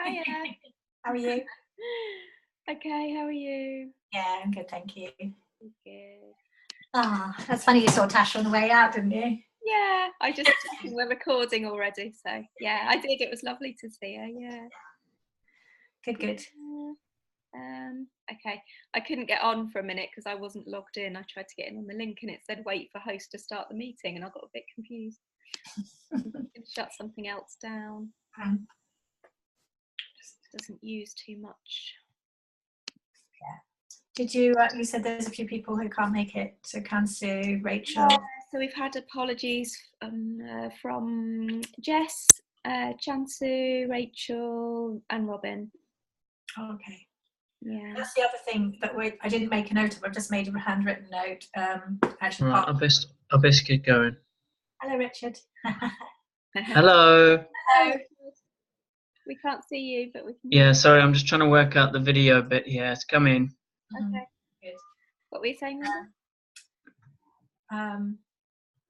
Hiya. How are you? Okay, how are you? Yeah, I'm good, thank you. Good. Ah, that's funny you saw Tash on the way out, didn't you? Yeah, I just checking we're recording already, so yeah, I did. It was lovely to see her. Yeah. Good. Okay, I couldn't get on for a minute because I wasn't logged in. I tried to get in on the link and it said wait for host to start the meeting, and I got a bit confused. I'm going to shut something else down. Just doesn't use too much. Yeah. Did you? You said there's a few people who can't make it. So Kansu, Rachel. Yeah, so we've had apologies from Jess, Chansu, Rachel, and Robin. Oh, okay. Yeah. That's the other thing that I didn't make a note of. I've just made a handwritten note. Actually, right, I'll best get going. Hello, Richard. Hello. Hello. We can't see you, but we can. Yeah, sorry, I'm just trying to work out the video bit here. It's coming. Okay. Good. What were you saying, Robin?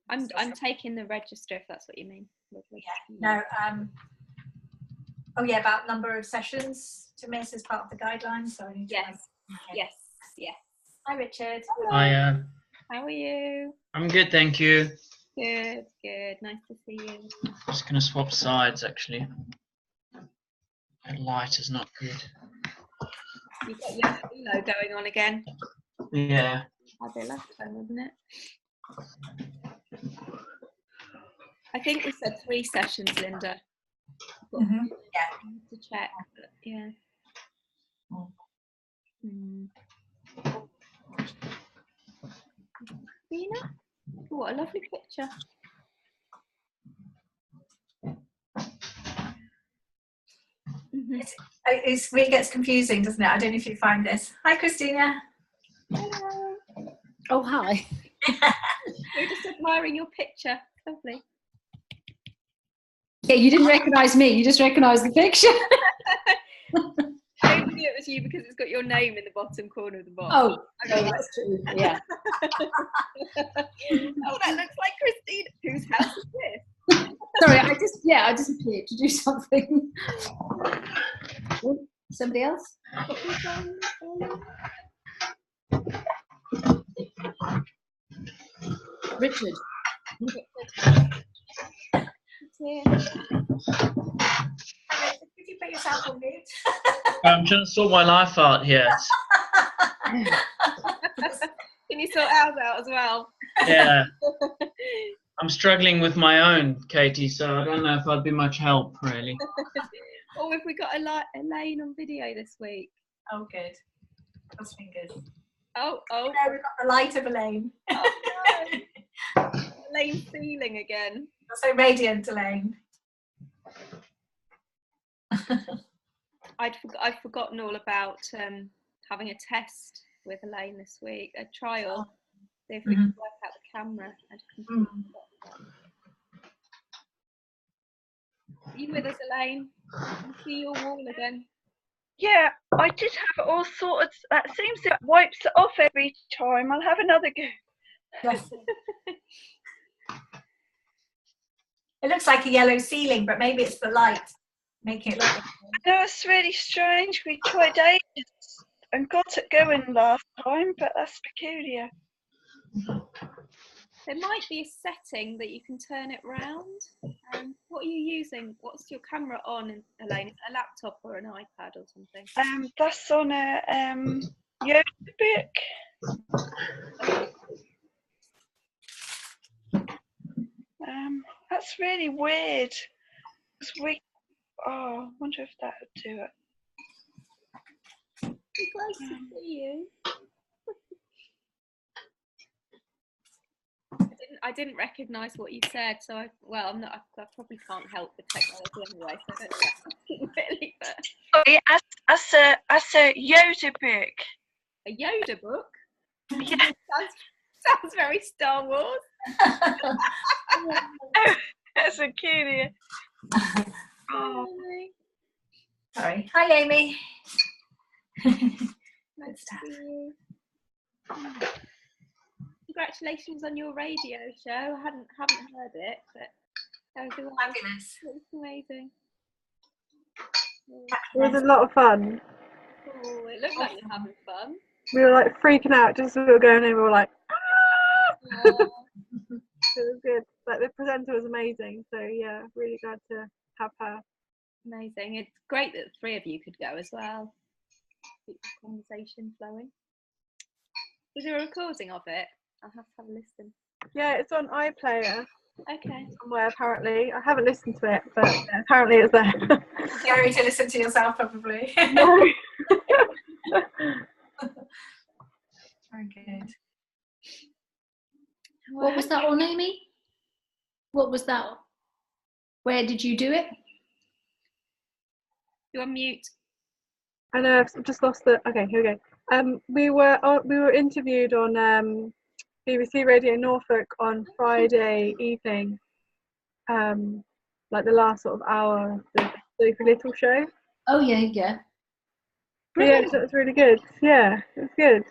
I'm taking the register if that's what you mean. Yeah. No. Oh yeah, about number of sessions to miss as part of the guidelines. So I need to. Yes. Okay. Yes. Hi, Richard. Hello. Hi. How are you? I'm good, thank you. Good. Nice to see you. I'm just gonna swap sides actually. The light is not good. You got your halo going on again. Yeah. Had it last time, wasn't it? I think we said 3 sessions, Linda. Yeah. To check, but yeah. Rena? Oh, what a lovely picture. It really gets confusing, doesn't it? I don't know if you find this. Hi, Christina. Hello. Oh, hi. We're just admiring your picture. Lovely. Yeah, you didn't recognise me. You just recognised the picture. I only knew it was you because it's got your name in the bottom corner of the box. Oh, that's true. Yeah. Oh, that looks like Christine. Whose house is this? Sorry, I just appeared to do something. Somebody else? Richard. Could you put yourself on mute? I'm trying to sort my life out here. Can you sort ours out as well? Yeah. I'm struggling with my own, Katie, so I don't know if I'd be much help, really. Oh, have we got Elaine on video this week? Oh, good. Cross fingers. Oh. No, we've got the light of Elaine. Oh, no. Elaine feeling again. You're so radiant, Elaine. I'd forgotten all about having a test with Elaine this week, a trial. See if we can work out the camera. Are you with us, Elaine? I see your wall again. Yeah, I did have it all sorted. That seems it wipes it off every time. I'll have another go. Yes. It looks like a yellow ceiling, but maybe it's the light making it look. I know it's really strange. We tried ages and got it going last time, but that's peculiar. There might be a setting that you can turn it round. What are you using? What's your camera on, Elaine? Is it a laptop or an iPad or something? That's on a Yoda book. That's really weird. I wonder if that would do it. It's nice to see you. I didn't recognise what you said, so I probably can't help with technology anyway, so I don't know really, but... Sorry, that's a Yoda book. A Yoda book? Yeah. Sounds very Star Wars. That's peculiar. Oh. Sorry. Hi, Amy. Nice to see you. Congratulations on your radio show. I haven't heard it, but that was fabulous. It's amazing. It was a lot of fun. Oh, it looked like you're having fun. We were like freaking out just as we were going in. We were like, Oh, it was good. Like the presenter was amazing. So yeah, really glad to have her. amazing. It's great that the three of you could go as well. Keep the conversation flowing. Is there a recording of it? I'll have to have a listen. Yeah, it's on iPlayer Okay. somewhere apparently. I haven't listened to it, but yeah, apparently it's there. Scary to listen to yourself, probably. No. Very good. What was that on, Amy? What was that? Where did you do it? You're on mute. I know, I've just lost the. Okay, here we go. We were interviewed on BBC Radio Norfolk on Friday evening, like the last sort of hour of the Sophie Little show. Oh yeah. But yeah, so it was really good. Yeah, it was good.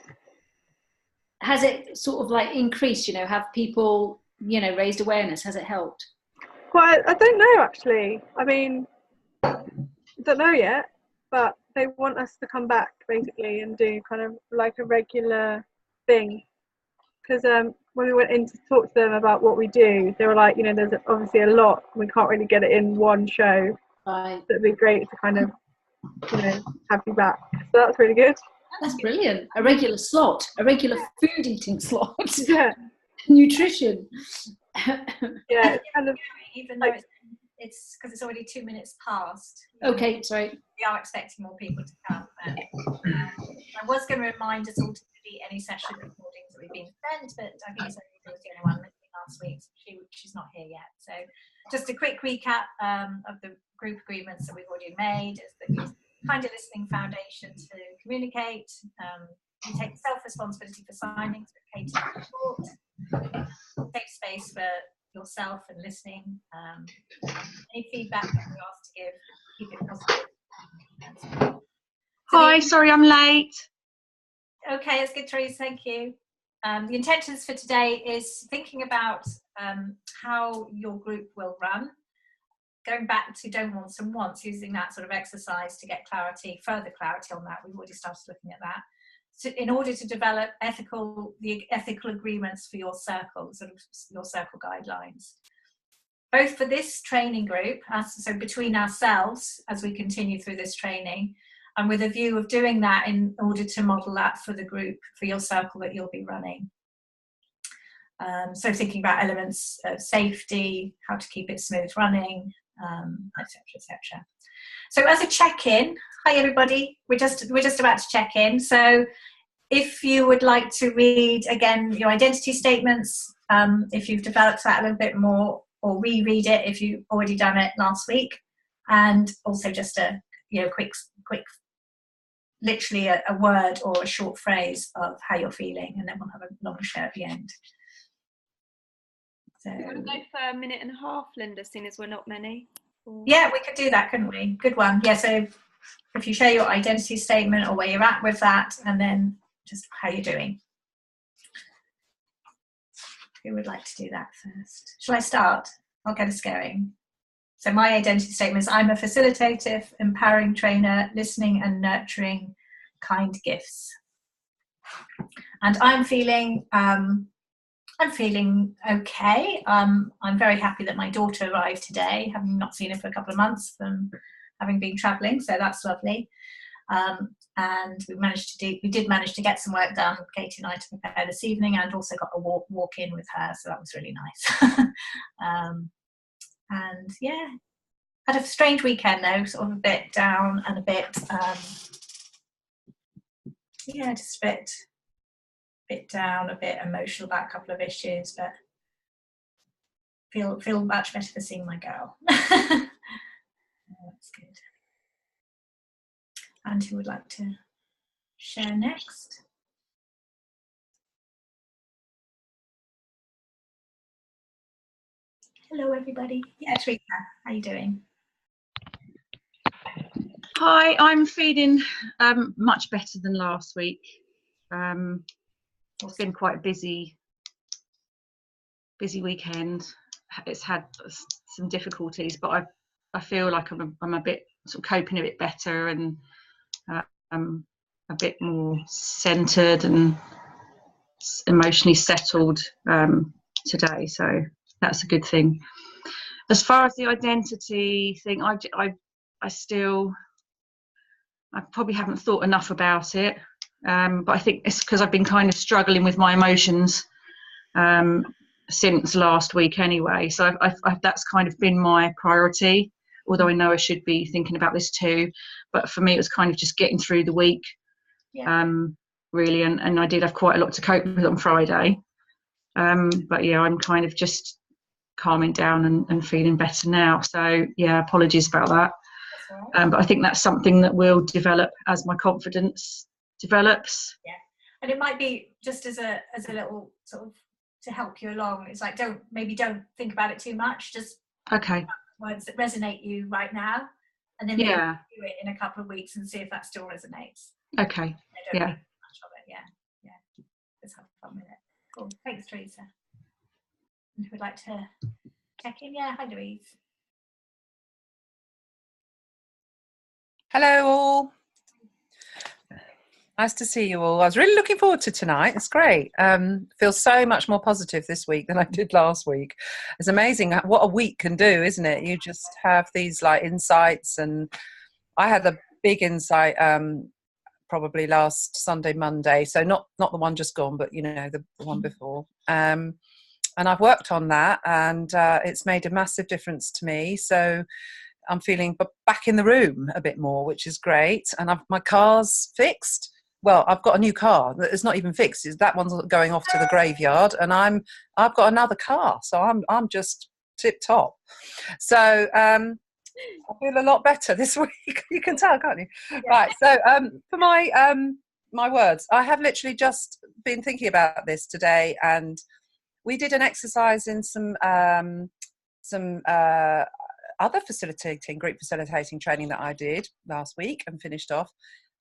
Has it sort of like increased? Have people raised awareness? Has it helped? Well, I don't know actually. I mean, I don't know yet, but they want us to come back basically and do kind of like a regular thing. Because when we went in to talk to them about what we do, they were like, there's obviously a lot. We can't really get it in one show. Right. So it'd be great to kind of, have you back. So that's really good. That's brilliant. A regular slot, a regular food eating slot. Yeah. Nutrition. Yeah, it's kind of. Even though it's because it's already 2 minutes past. Okay, sorry. We are expecting more people to come. I was going to remind us all to delete any session recordings that we've been sent, but I think it's only the only one missing last week. She's not here yet. So just a quick recap of the group agreements that we've already made is that we find a listening foundation to communicate. You take self-responsibility for signing, so Katie report. Safe space for yourself and listening. Any feedback that we ask to give, keep it positive. Hi, sorry I'm late. Okay, it's good, Therese, thank you. The intentions for today is thinking about how your group will run. Going back to don't wants and wants, using that sort of exercise to get clarity, further clarity on that. We've already started looking at that. So in order to develop the ethical agreements for your circle, sort of your circle guidelines. Both for this training group, so between ourselves as we continue through this training, and with a view of doing that in order to model that for the group, for your circle that you'll be running. So thinking about elements of safety, how to keep it smooth running, etc., etc. So as a check-in, hi everybody, we're just about to check in. So if you would like to read again your identity statements, if you've developed that a little bit more, or reread it if you've already done it last week, and also just a quick literally a word or a short phrase of how you're feeling, and then we'll have a long share at the end. So, you want to go for a minute and a half, Linda, seeing as we're not many? Or... Yeah, we could do that, couldn't we? Good one. Yeah, so if you share your identity statement or where you're at with that, and then just how you're doing. Who would like to do that first? Shall I start? I'll get us going. So my identity statement is I'm a facilitative, empowering trainer, listening and nurturing kind gifts. And I'm feeling okay. I'm very happy that my daughter arrived today, having not seen her for a couple of months from having been travelling, so that's lovely. And we did manage to get some work done, Katie and I, to prepare this evening, and also got a walk in with her, so that was really nice. And yeah, had a strange weekend though, sort of a bit down and a bit just a bit down, a bit emotional about a couple of issues, but feel much better for seeing my girl. That's good. And who would like to share next? Hello everybody. Yeah, Teresa, how are you doing? Hi, I'm feeling much better than last week. It's been quite a busy weekend. It's had some difficulties, but I feel like I'm a bit sort of coping a bit better and a bit more centered and emotionally settled today. So that's a good thing. As far as the identity thing, I probably haven't thought enough about it, but I think it's because I've been kind of struggling with my emotions since last week anyway. So that's kind of been my priority, although I know I should be thinking about this too. But for me, it was kind of just getting through the week, really. And I did have quite a lot to cope with on Friday. But yeah, I'm kind of just calming down and feeling better now. So yeah, apologies about that. But I think that's something that will develop as my confidence develops. Yeah, and it might be just as a little sort of to help you along. It's like don't think about it too much. Just words that resonate you right now, and then maybe do it in a couple of weeks and see if that still resonates. Okay. Don't think much of it. Yeah. Let's have fun with it. Cool. Thanks, Teresa. And who would like to check in? Yeah, hi, Louise. Hello all. Nice to see you all. I was really looking forward to tonight. It's great. Feel so much more positive this week than I did last week. It's amazing what a week can do, isn't it? You just have these like insights, and I had a big insight probably last Sunday, Monday. So not the one just gone, but you know, the one before. And I've worked on that, and it's made a massive difference to me. So I'm feeling back in the room a bit more, which is great. And my car's fixed. Well, I've got a new car. It's not even fixed. That one's going off to the graveyard, and I've got another car. So I'm just tip top. So I feel a lot better this week. You can tell, can't you? Yeah. Right. So for my words, I have literally just been thinking about this today, and we did an exercise in some other group facilitating training that I did last week and finished off.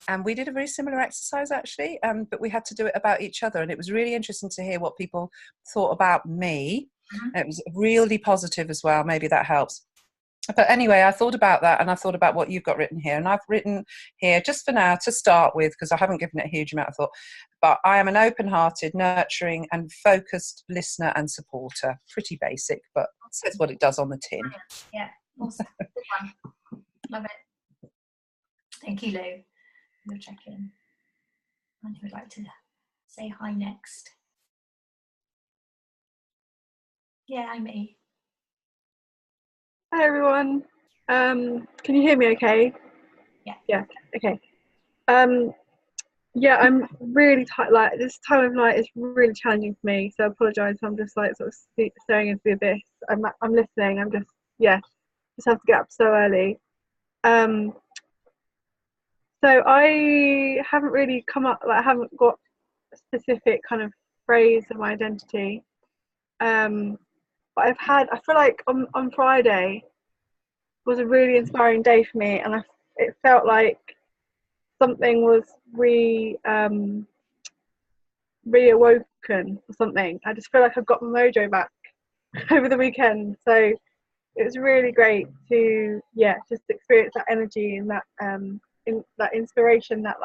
And we did a very similar exercise actually, but we had to do it about each other. And it was really interesting to hear what people thought about me. Mm-hmm. It was really positive as well. Maybe that helps. But anyway, I thought about that, and I thought about what you've got written here. And I've written here, just for now, to start with, because I haven't given it a huge amount of thought, but I am an open-hearted, nurturing and focused listener and supporter. Pretty basic, but it says what it does on the tin. Yeah, awesome. Good one. Love it. Thank you, Lou. We'll check in. And who would like to say hi next? Yeah, I'm me. Hi everyone. Can you hear me okay? Yeah, okay. Yeah, I'm really tired. Like this time of night is really challenging for me, so I apologise. I'm just like sort of staring into the abyss. I'm listening. I'm just have to get up so early. So I haven't really come up. Like I haven't got a specific kind of phrase of my identity. But I feel like on Friday was a really inspiring day for me, and it felt like something was reawoken or something. I just feel like I've got my mojo back over the weekend, so it was really great to just experience that energy and that inspiration, that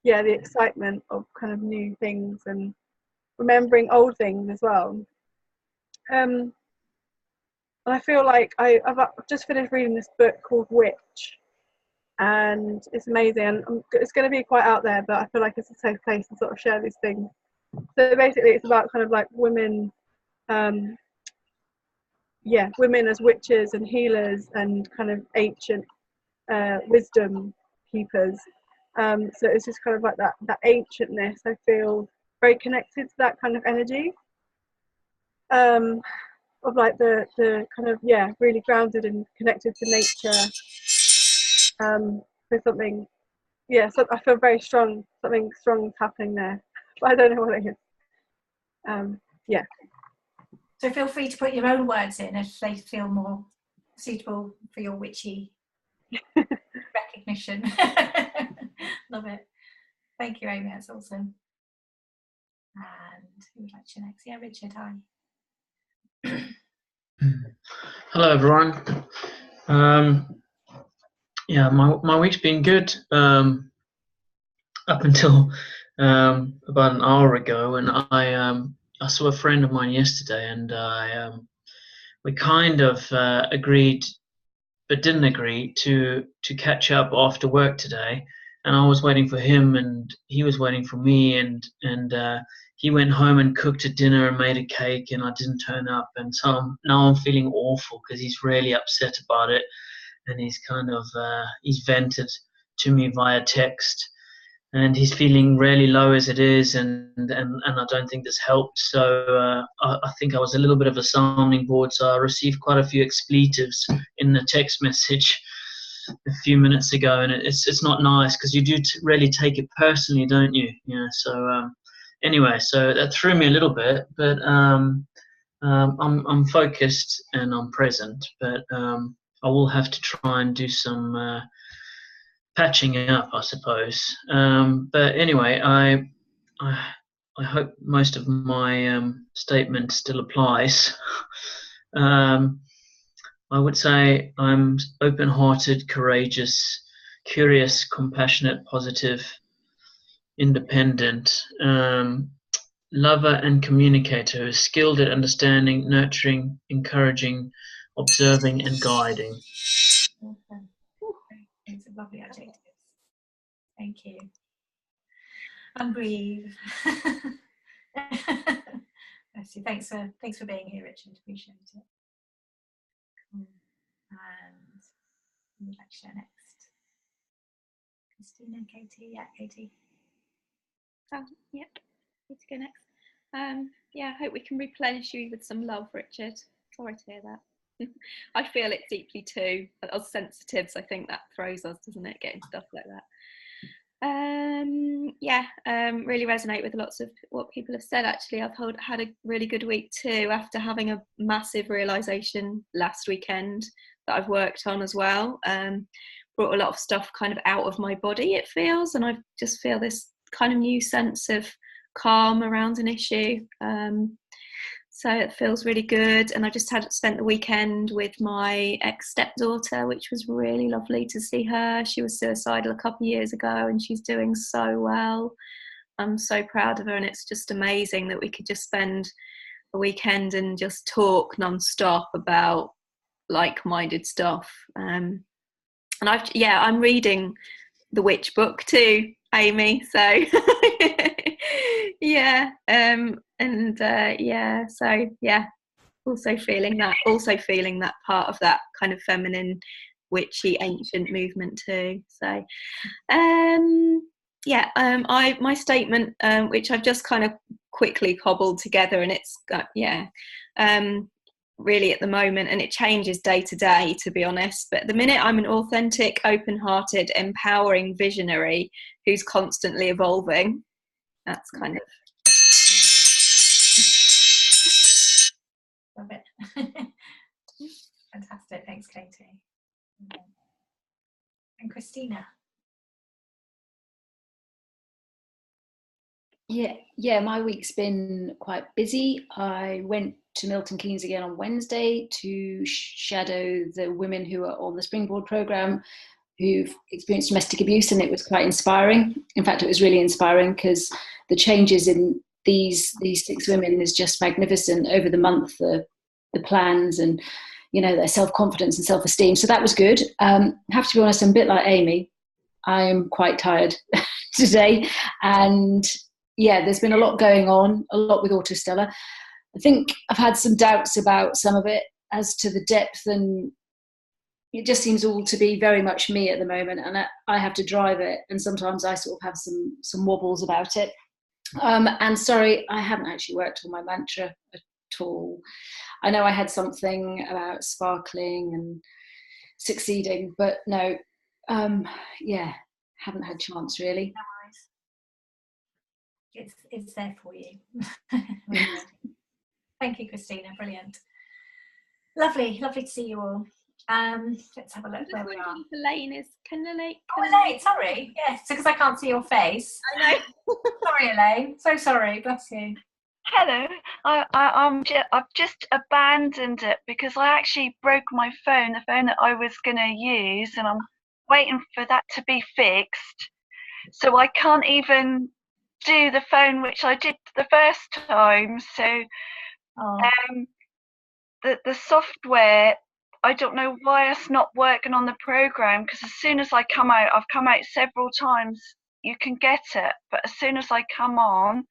the excitement of kind of new things and remembering old things as well. And I feel like I've just finished reading this book called Witch, and it's amazing. And it's going to be quite out there, but I feel like it's a safe place to sort of share these things. So basically, it's about kind of like women, women as witches and healers and kind of ancient wisdom keepers. So it's just kind of like that ancientness. I feel very connected to that kind of energy. Of like the kind of really grounded and connected to nature. There's something so I feel very strong. Something strong is happening there, but I don't know what it is. So feel free to put your own words in if they feel more suitable for your witchy recognition. Love it. Thank you, Amy. That's awesome. And who would like to next? Yeah, Richard. Hi. Hello everyone. Yeah, my week's been good. Up until about an hour ago, and I saw a friend of mine yesterday, and we kind of agreed, but didn't agree to catch up after work today. And I was waiting for him, and he was waiting for me, and he went home and cooked a dinner and made a cake, and I didn't turn up, and so now I'm feeling awful because he's really upset about it, and he's kind of he's vented to me via text, and he's feeling really low as it is, and I don't think this helped. So I think I was a little bit of a sounding board, so I received quite a few expletives in the text message a few minutes ago, and it's not nice because you do really take it personally, don't you? Yeah. So anyway, so that threw me a little bit, but I'm focused and I'm present, but I will have to try and do some patching up, I suppose. But anyway, I hope most of my statement still applies. I would say I'm open-hearted, courageous, curious, compassionate, positive, independent, lover and communicator, who's skilled at understanding, nurturing, encouraging, observing, and guiding. Awesome. Those are lovely adjectives. Thank you. And breathe. Bless you. Thanks for being here, Richard. Appreciate it. Cool. And who would like to share next? Christina, Katie. Yeah, Katie. Oh, yep. Need to go next. Yeah, I hope we can replenish you with some love, Richard. Sorry to hear that. I feel it deeply too. As sensitives, I think that throws us, doesn't it? Getting stuff like that. Really resonate with lots of what people have said. Actually, I've had a really good week too, after having a massive realization last weekend that I've worked on as well. Brought a lot of stuff kind of out of my body, it feels, and I just feel this kind of new sense of calm around an issue. So it feels really good, and I just spent the weekend with my ex-stepdaughter, which was really lovely to see her. She was suicidal a couple of years ago, and she's doing so well. I'm so proud of her, and it's just amazing that we could just spend a weekend and just talk non-stop about like-minded stuff. And I'm reading the Witch book too, Amy. So yeah. Also feeling that part of that kind of feminine, witchy, ancient movement too. So my statement, which I've just kind of quickly cobbled together, and it's really at the moment, and it changes day to day, to be honest, but at the minute I'm an authentic, open-hearted, empowering visionary who's constantly evolving. That's kind of Love it. Fantastic. Thanks, Katie. And Christina. Yeah, my week's been quite busy. I went to Milton Keynes again on Wednesday to shadow the women who are on the Springboard programme who've experienced domestic abuse, and it was quite inspiring. In fact, it was really inspiring because the changes in these 6 women is just magnificent over the month, the plans and, you know, their self-confidence and self-esteem. So that was good. I have to be honest, I'm a bit like Amy. I'm quite tired today, and yeah, there's been a lot going on, a lot with Autostella. I think I've had some doubts about some of it as to the depth, and it just seems all to be very much me at the moment, and I have to drive it, and sometimes I sort of have some wobbles about it. And sorry, I haven't actually worked on my mantra at all. I know I had something about sparkling and succeeding, but no, haven't had chance really. No worries. It's there for you. Thank you, Christina. Brilliant. Lovely to see you all. Let's have a look where we are. Elaine. Elaine, sorry. Yes, because I can't see your face. I know. Sorry, Elaine. So sorry. Bless you. Hello. I've just abandoned it because I actually broke my phone, the phone that I was going to use, and I'm waiting for that to be fixed. So I can't even do the phone, which I did the first time. So the software, I don't know why it's not working on the program, because as soon as I come out, I've come out several times, you can get it, but as soon as I come on,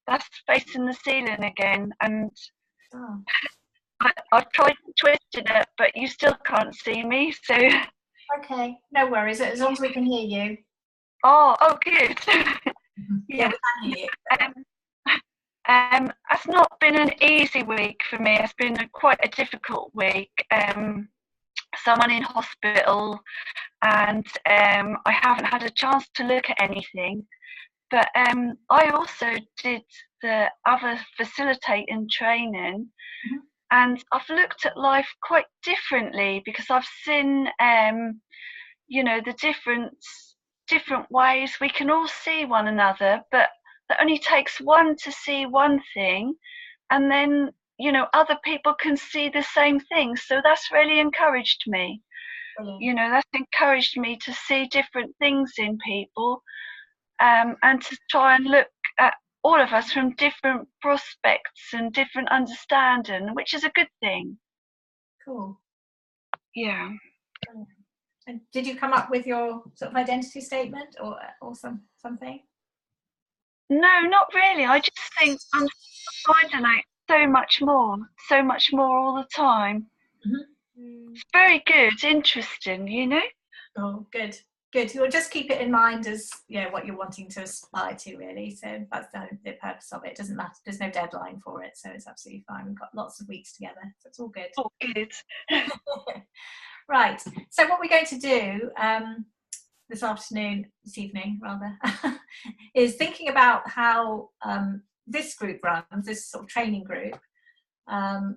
that's facing the ceiling again, and I've tried twisting it, but you still can't see me, so... Okay, no worries, as long as we can hear you. Oh, good. Yeah, we can hear you. It's not been an easy week for me. It's been quite a difficult week. Someone in hospital, and I haven't had a chance to look at anything. But I also did the other facilitating training, and I've looked at life quite differently, because I've seen, the different ways we can all see one another, but it only takes one to see one thing, and then other people can see the same thing. So that's really encouraged me. That's encouraged me to see different things in people, and to try and look at all of us from different prospects and different understanding, which is a good thing. Cool. Yeah. And did you come up with your sort of identity statement or something? No, not really. I just think I'm finding out so much more all the time. It's very good, interesting, Oh, good. You'll just keep it in mind as what you're wanting to aspire to, really. So that's the purpose of it. It doesn't matter. There's no deadline for it, so it's absolutely fine. We've got lots of weeks together, so it's all good. Oh, good. Right. So what we're going to do this evening rather, is thinking about how this group runs, this sort of training group,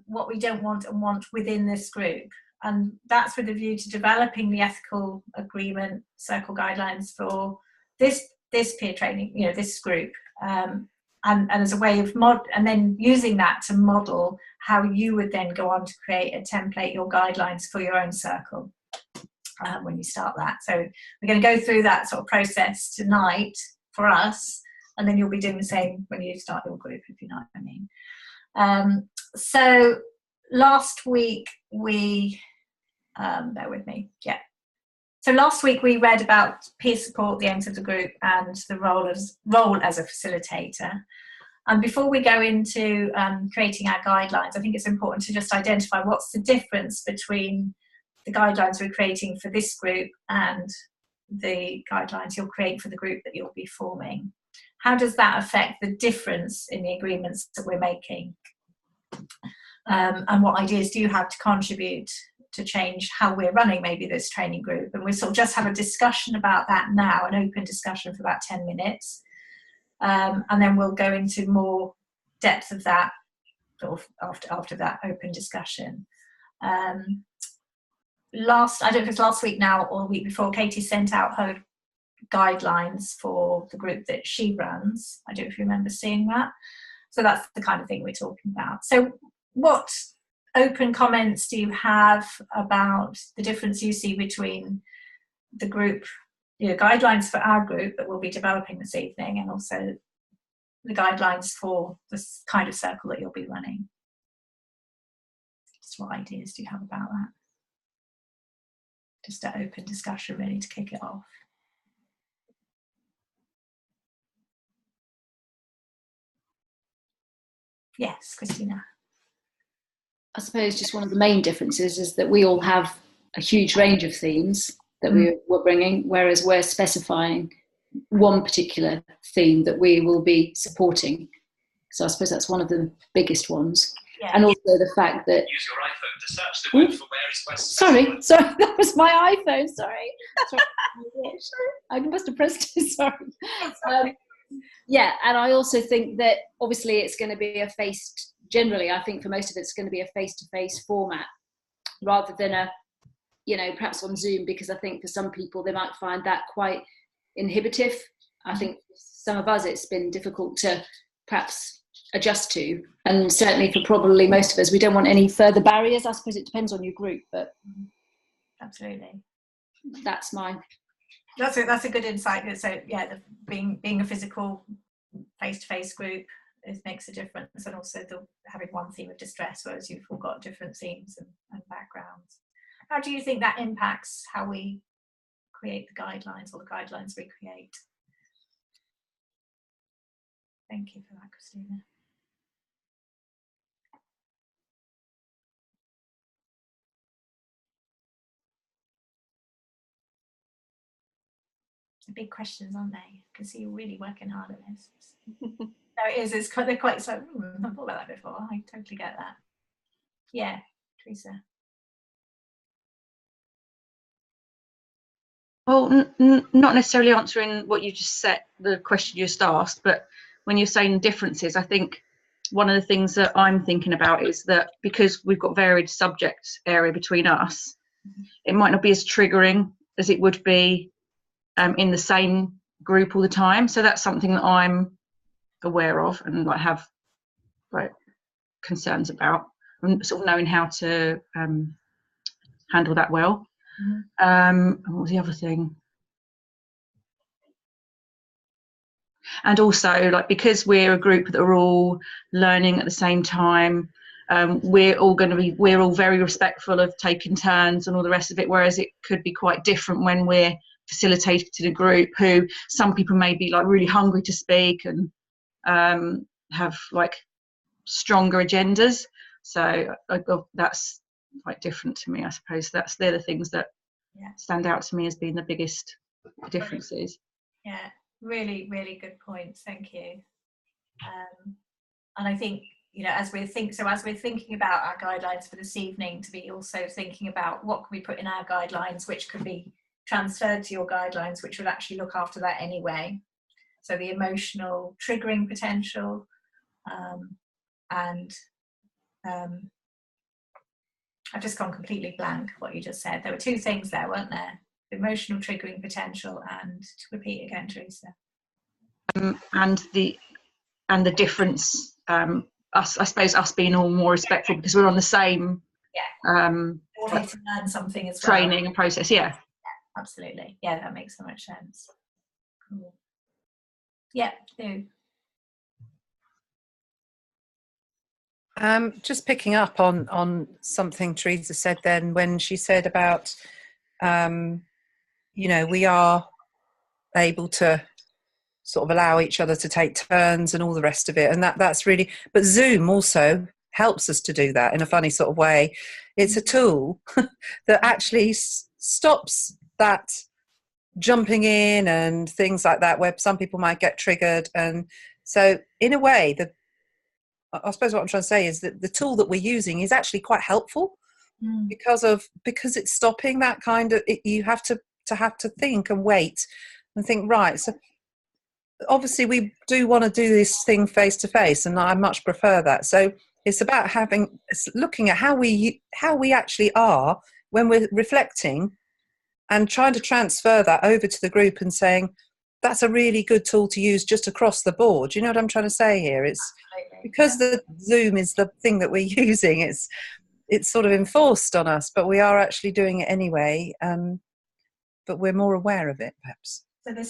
what we don't want and want within this group. And that's with a view to developing the ethical agreement circle guidelines for this peer training, this group, and as a way of and then using that to model how you would then go on to create a template, your guidelines for your own circle when you start that. So we're going to go through that sort of process tonight for us, and then you'll be doing the same when you start your group, if you know what I mean. So last week we bear with me. Yeah. So last week we read about peer support, the aims of the group, and the role as a facilitator. And before we go into creating our guidelines, I think it's important to just identify what's the difference between the guidelines we're creating for this group and the guidelines you'll create for the group that you'll be forming. How does that affect the difference in the agreements that we're making? And what ideas do you have to contribute to change how we're running maybe this training group? And we'll sort of just have a discussion about that now, an open discussion for about 10 minutes. And then we'll go into more depth of that sort of after that open discussion. I don't know if it's last week now or the week before, Katie sent out her guidelines for the group that she runs. I don't know if you remember seeing that. So that's the kind of thing we're talking about. So what open comments do you have about the difference you see between the group, guidelines for our group that we'll be developing this evening, and also the guidelines for this kind of circle that you'll be running? Just what ideas do you have about that? Just an open discussion really to kick it off. Yes, Christina. I suppose just one of the main differences is that we all have a huge range of themes that we're bringing, whereas we're specifying one particular theme that we will be supporting. So I suppose that's one of the biggest ones. Yeah. And also the fact that... Use your iPhone to search the word for where it's supposed. Sorry, that was my iPhone, sorry. I must have pressed it, sorry. Yeah, and I also think that obviously it's going to be generally, I think for most of it, it's going to be a face-to-face format rather than a, perhaps on Zoom, because I think for some people they might find that quite inhibitive. I think for some of us it's been difficult to perhaps adjust to, and certainly for probably most of us, we don't want any further barriers. I suppose it depends on your group, but... Absolutely. that's my. That's a good insight. So yeah, being a physical face-to-face group, it makes a difference, and also having one theme of distress, whereas you've all got different themes and backgrounds. How do you think that impacts how we create the guidelines, or the guidelines we create? Thank you for that, Christina. Big questions, aren't they? I can see you're really working hard at this. No, it is. They're quite so. I've thought about that before. I totally get that. Yeah, Teresa. Well, not necessarily answering what you just said, the question you just asked, but when you're saying differences, I think one of the things that I'm thinking about is that because we've got varied subject area between us, it might not be as triggering as it would be in the same group all the time. So that's something that I'm aware of and like have like concerns about, and sort of knowing how to handle that well. What was the other thing? And also, like, because we're a group that are all learning at the same time, we're all very respectful of taking turns and all the rest of it, whereas it could be quite different when we're facilitated in a group who some people may be like really hungry to speak and have like stronger agendas. So that's quite different to me, I suppose. They're the things that stand out to me as being the biggest differences. Yeah, really, really good points. Thank you. And I think, as we're thinking about our guidelines for this evening, to be also thinking about what can we put in our guidelines, which could be transferred to your guidelines, which would actually look after that anyway. So the emotional triggering potential, and I've just gone completely blank what you just said. There were two things there, weren't there? The emotional triggering potential, and to repeat again, Teresa. And the difference, I suppose us being all more respectful because we're on the same all here to learn something as well. Training and process, yeah, absolutely. Yeah, that makes so much sense. Cool. Yeah, do. Just picking up on something Teresa said then when she said about, we are able to sort of allow each other to take turns and all the rest of it. And that's really, but Zoom also helps us to do that in a funny sort of way. It's a tool that actually stops that jumping in and things like that, where some people might get triggered. And so in a way, I suppose what I'm trying to say is that the tool that we're using is actually quite helpful because it's stopping that kind of, you have to think and wait and think, right, so obviously we do want to do this thing face to face, and I much prefer that. So it's about looking at how we actually are when we're reflecting and trying to transfer that over to the group and saying that's a really good tool to use just across the board. You know what I'm trying to say here? It's because the Zoom is the thing that we're using, it's sort of enforced on us, but we are actually doing it anyway, but we're more aware of it perhaps. So there's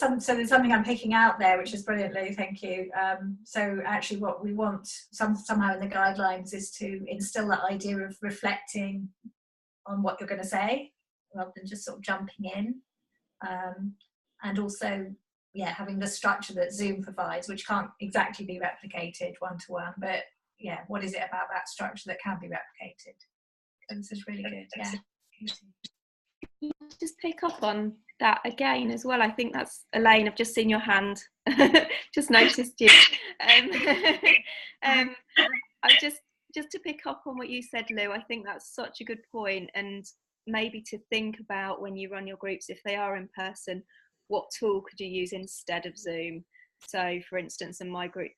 something I'm picking out there, which is brilliant, Lou, thank you. So actually what we want somehow in the guidelines is to instill that idea of reflecting on what you're going to say rather than just sort of jumping in. And also, having the structure that Zoom provides, which can't exactly be replicated one-to-one, but what is it about that structure that can be replicated? And this is really good, Just pick up on that again as well. I think that's Elaine. I've just seen your hand. Just noticed you. I just to pick up on what you said, Lou. I think that's such a good point, and maybe to think about when you run your groups, if they are in person, what tool could you use instead of Zoom? So, for instance, in my group,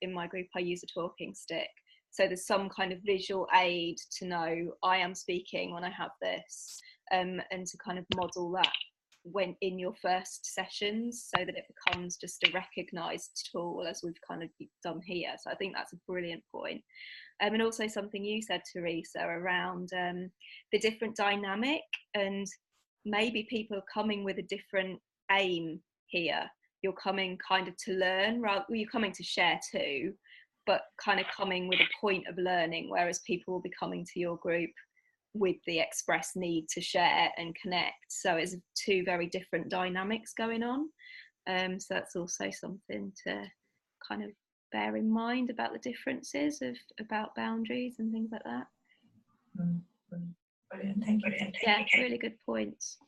I use a talking stick. So there's some kind of visual aid to know I am speaking when I have this, and to kind of model that when in your first sessions, so that it becomes just a recognised tool, as we've kind of done here. So I think that's a brilliant point. And also something you said, Teresa, around the different dynamic, and maybe people are coming with a different aim here. You're coming kind of to learn, rather, well, you're coming to share too, but kind of coming with a point of learning, whereas people will be coming to your group with the express need to share and connect. So it's two very different dynamics going on. So that's also something to kind of bear in mind about the differences about boundaries and things like that. Brilliant, thank you. Yeah, really good points.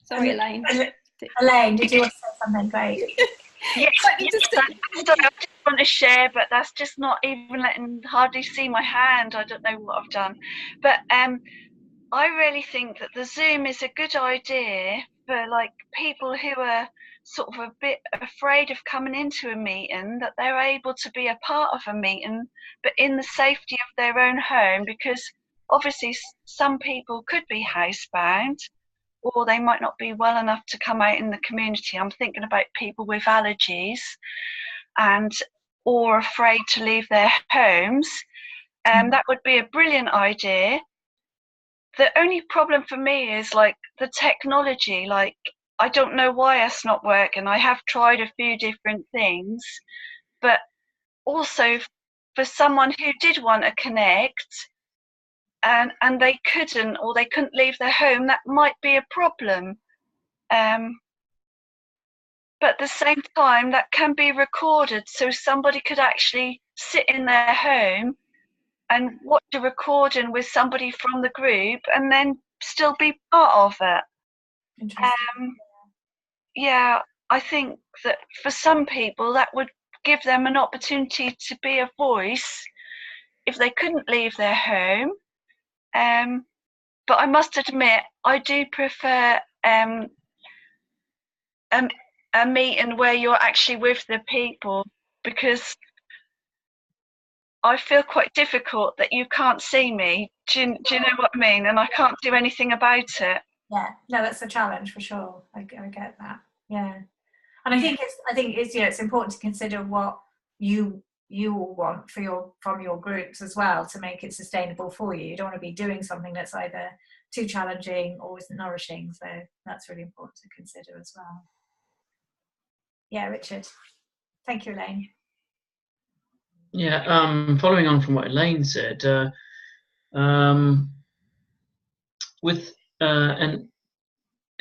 Sorry, Elaine. Elaine, did you want to say something? Great. Yes, I just want to share, but that's just not even letting hardly see my hand. I don't know what I've done, but I really think that the Zoom is a good idea for like people who are sort of a bit afraid of coming into a meeting, that they're able to be a part of a meeting, but in the safety of their own home, because obviously some people could be housebound, or they might not be well enough to come out in the community. I'm thinking about people with allergies or afraid to leave their homes. That would be a brilliant idea. The only problem for me is like the technology. Like, I don't know why it's not working. I have tried a few different things, but also for someone who did want to connect and they couldn't, or they couldn't leave their home, that might be a problem. But at the same time, that can be recorded, so somebody could actually sit in their home and watch a recording with somebody from the group and then still be part of it. Yeah, I think that for some people that would give them an opportunity to be a voice if they couldn't leave their home. But I must admit, I do prefer a meeting where you're actually with the people, because I feel quite difficult that you can't see me. Do you know what I mean? And I can't do anything about it. Yeah, no, that's a challenge for sure. I get that. Yeah, and I think it's it's important to consider what you all want from your groups as well, to make it sustainable for you. You don't want to be doing something that's either too challenging or isn't nourishing. So that's really important to consider as well. Yeah, Richard. Thank you, Elaine. Yeah, following on from what Elaine said, with an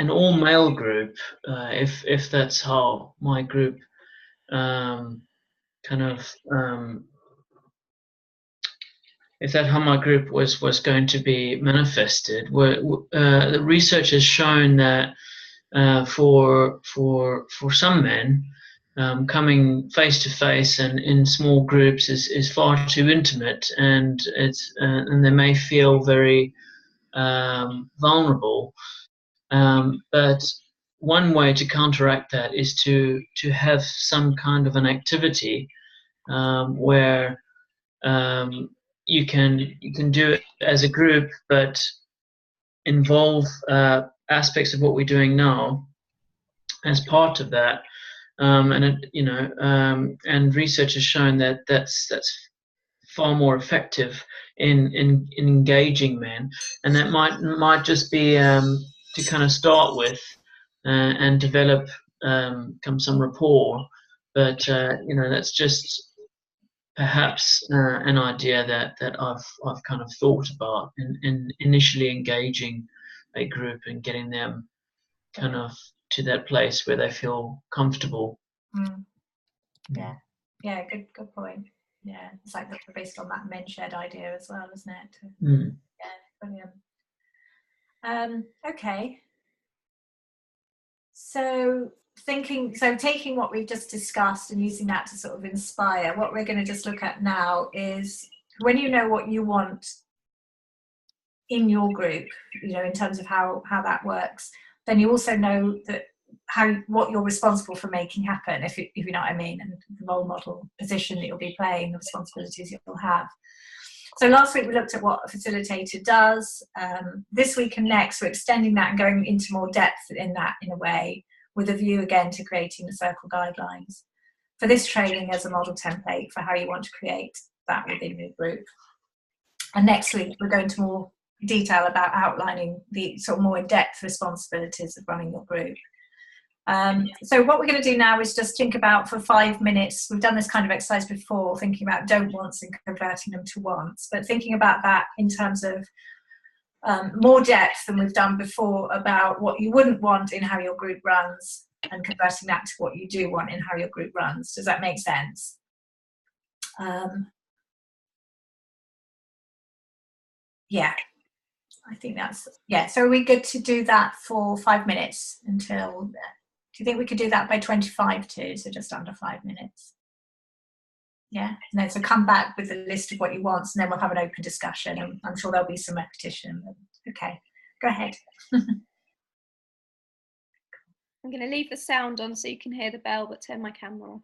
all-male group, if that's how my group if that's how my group was going to be manifested, the research has shown that for some men, coming face to face and in small groups is far too intimate, and and they may feel very vulnerable. But one way to counteract that is to have some kind of an activity where you can do it as a group, but involve aspects of what we're doing now as part of that. And research has shown that that's far more effective in engaging men, and that might just be to kind of start with and develop some rapport. But that's just perhaps an idea that I've kind of thought about in initially engaging a group and getting them kind of to that place where they feel comfortable. Yeah, good point. Yeah, it's like based on that men shed idea as well, isn't it? Yeah, brilliant. Okay, so taking what we've just discussed and using that to sort of inspire, what we're going to just look at now is, when you know what you want in your group, in terms of how that works, then you also know that what you're responsible for making happen, if you know what I mean, and the role model position that you'll be playing, the responsibilities you'll have. So last week we looked at what a facilitator does. This week and next we're extending that and going into more depth in that, in a way, with a view again to creating the circle guidelines for this training as a model template for how you want to create that within your group. And next week we're going to more detail about outlining the sort of more in-depth responsibilities of running your group. So what we're going to do now is just think about for 5 minutes. We've done this kind of exercise before, thinking about don't wants and converting them to wants, but thinking about that in terms of more depth than we've done before about what you wouldn't want in how your group runs and converting that to what you do want in how your group runs. Does that make sense? Yeah, I think that's, yeah. So are we good to do that for 5 minutes until, do you think we could do that by 25 too? So just under 5 minutes. Yeah, and then so come back with a list of what you want, and then we'll have an open discussion, and I'm sure there'll be some repetition. Okay, go ahead. I'm going to leave the sound on so you can hear the bell, but turn my camera off.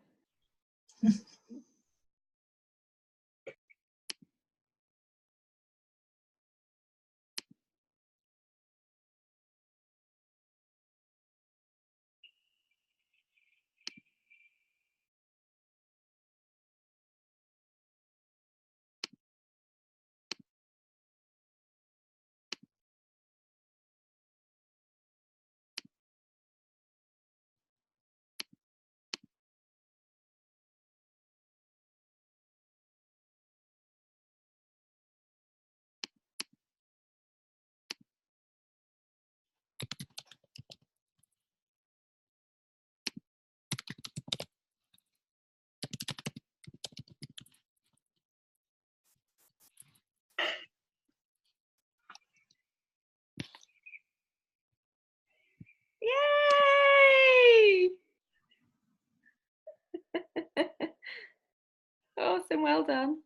Yay! Awesome, well done.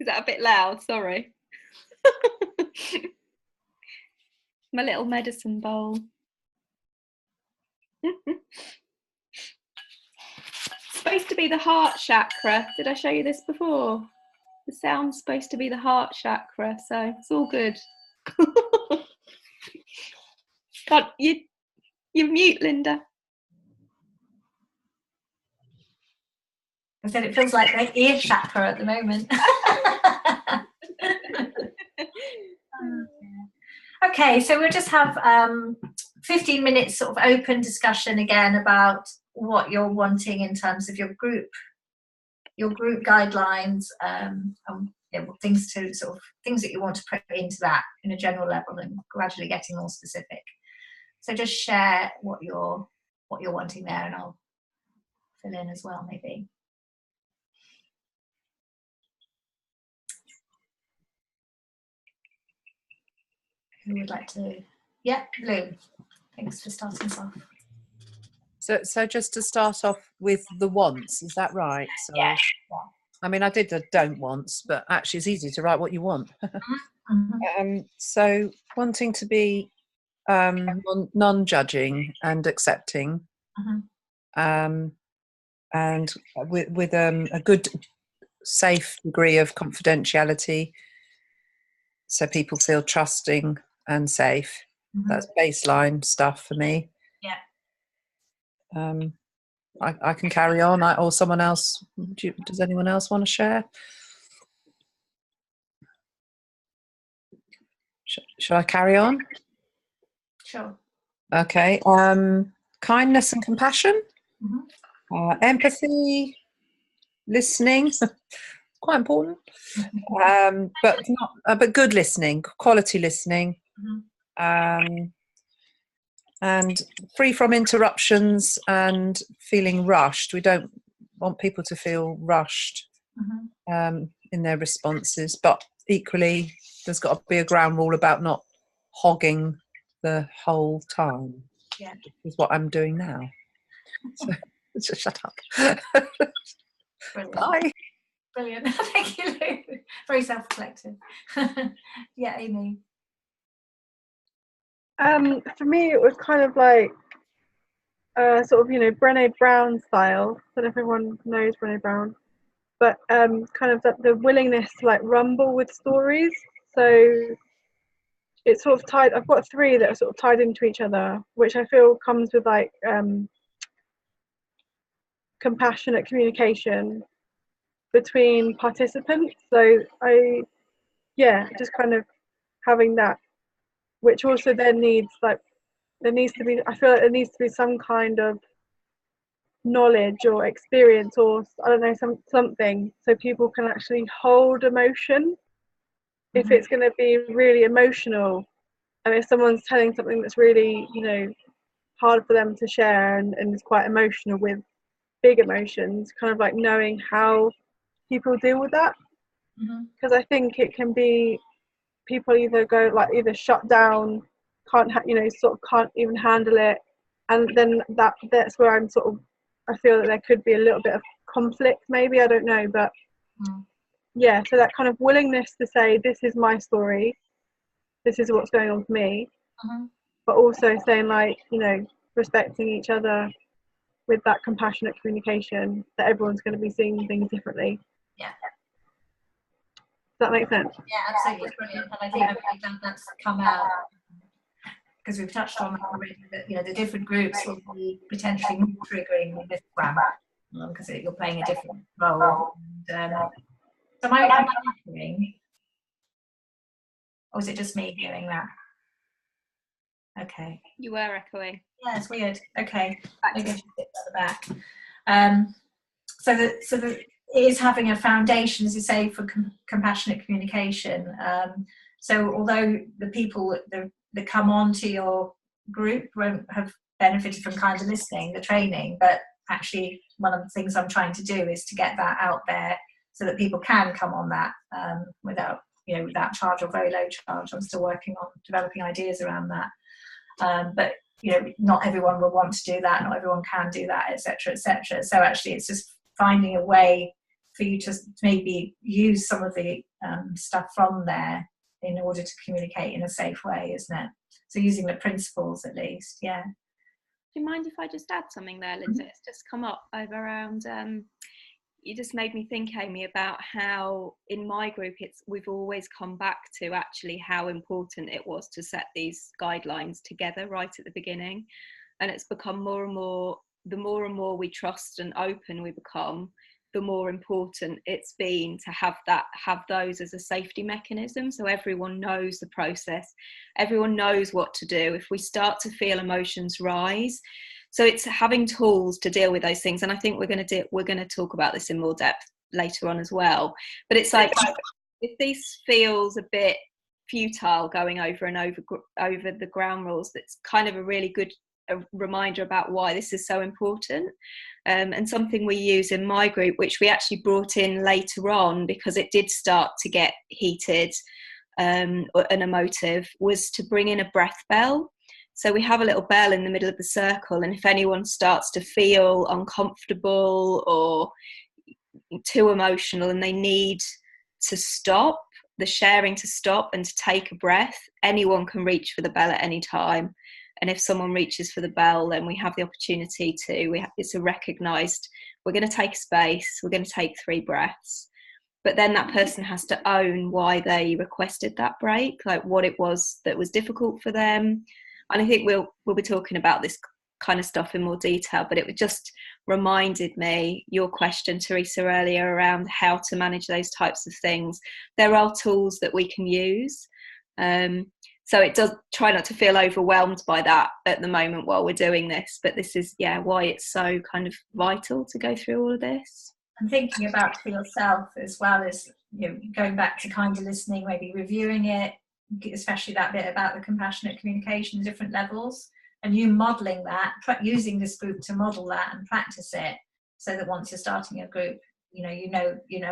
Is that a bit loud? Sorry. My little medicine bowl. Supposed to be the heart chakra. Did I show you this before? The sound's supposed to be the heart chakra, so it's all good. God, you're mute, Linda. I said it feels like the ear chakra at the moment. Okay, so we'll just have 15 minutes sort of open discussion again about what you're wanting in terms of your group guidelines, things that you want to put into that in a general level, and gradually getting more specific. So just share what you're wanting there, and I'll fill in as well, maybe. Who would like to? Yeah, Lou. Thanks for starting us off. So just to start off with the wants, is that right? So, Yeah. I mean, I did the don't wants, but actually it's easy to write what you want. So wanting to be non-judging and accepting, and with a good, safe degree of confidentiality, so people feel trusting and safe. That's baseline stuff for me. Yeah. I can carry on, or someone else. Does anyone else want to share? Shall I carry on? Sure. Okay. Kindness and compassion, empathy, listening, quite important. But good listening, quality listening, and free from interruptions and feeling rushed. We don't want people to feel rushed in their responses, but equally there's got to be a ground rule about not hogging the whole time. Yeah, is what I'm doing now. So just shut up. Brilliant. Bye. Brilliant. Thank you, Lou. Very self-reflective. Yeah, Amy. For me, it was kind of like sort of, Brené Brown style. I don't know if everyone knows Brené Brown, but kind of the willingness to like rumble with stories. So it's sort of tied. I've got 3 that are sort of tied into each other, which I feel comes with like compassionate communication between participants. So just kind of having that, which also then needs like, I feel like there needs to be some kind of knowledge or experience, or I don't know, something, so people can actually hold emotion. If it's going to be really emotional, and if someone's telling something that's really, hard for them to share and is quite emotional with big emotions, kind of like knowing how people deal with that. Because I think it can be people either shut down, can't even handle it, and then that's where I feel that there could be a little bit of conflict, maybe, I don't know, but yeah, so that kind of willingness to say, this is my story, this is what's going on for me, but also saying, like, respecting each other with that compassionate communication, that everyone's going to be seeing things differently. Yeah. Does that make sense? Yeah, absolutely. It's brilliant. And I think I'm really glad that's come out, because we've touched on already that the different groups will be potentially more triggering with this grammar, because you're playing a different role. And, so am I hearing, or is it just me hearing that? Okay. You were echoing. Yeah, it's weird. Okay. Maybe I should sit at the back. So that it is having a foundation, as you say, for compassionate communication. So although the people that come onto your group won't have benefited from kind of listening, the training, but actually one of the things I'm trying to do is to get that out there so that people can come on that without charge or very low charge. I'm still working on developing ideas around that. But not everyone will want to do that, not everyone can do that, etc., etc. So actually it's just finding a way for you to maybe use some of the stuff from there in order to communicate in a safe way, isn't it? So using the principles at least, yeah. Do you mind if I just add something there, Lindsay? It's just come up over around, you just made me think, Amy, about how in my group we've always come back to actually how important it was to set these guidelines together right at the beginning. And it's become more and more, the more and more we trust and open we become, the more important it's been to have those as a safety mechanism, so everyone knows the process, everyone knows what to do if we start to feel emotions rise. So it's having tools to deal with those things, and I think we're going to talk about this in more depth later on as well. But it's like, if this feels a bit futile going over and over the ground rules, that's kind of a really good reminder about why this is so important. And something we use in my group, which we actually brought in later on because it did start to get heated and emotive, was to bring in a breath bell. So we have a little bell in the middle of the circle, and if anyone starts to feel uncomfortable or too emotional and they need to stop, the sharing to stop and to take a breath, anyone can reach for the bell at any time. And if someone reaches for the bell, then we have the opportunity to, it's a recognised, we're going to take space, we're going to take 3 breaths. But then that person has to own why they requested that break, like what it was that was difficult for them. And I think we'll be talking about this kind of stuff in more detail, but it just reminded me, your question, Teresa, earlier around how to manage those types of things. There are tools that we can use. So it does, try not to feel overwhelmed by that at the moment while we're doing this, but this is, why it's so kind of vital to go through all of this. And thinking about for yourself as well as, going back to kind of listening, maybe reviewing it, especially that bit about the compassionate communication, different levels, and you modelling that, using this group to model that and practice it, so that once you're starting a group, you know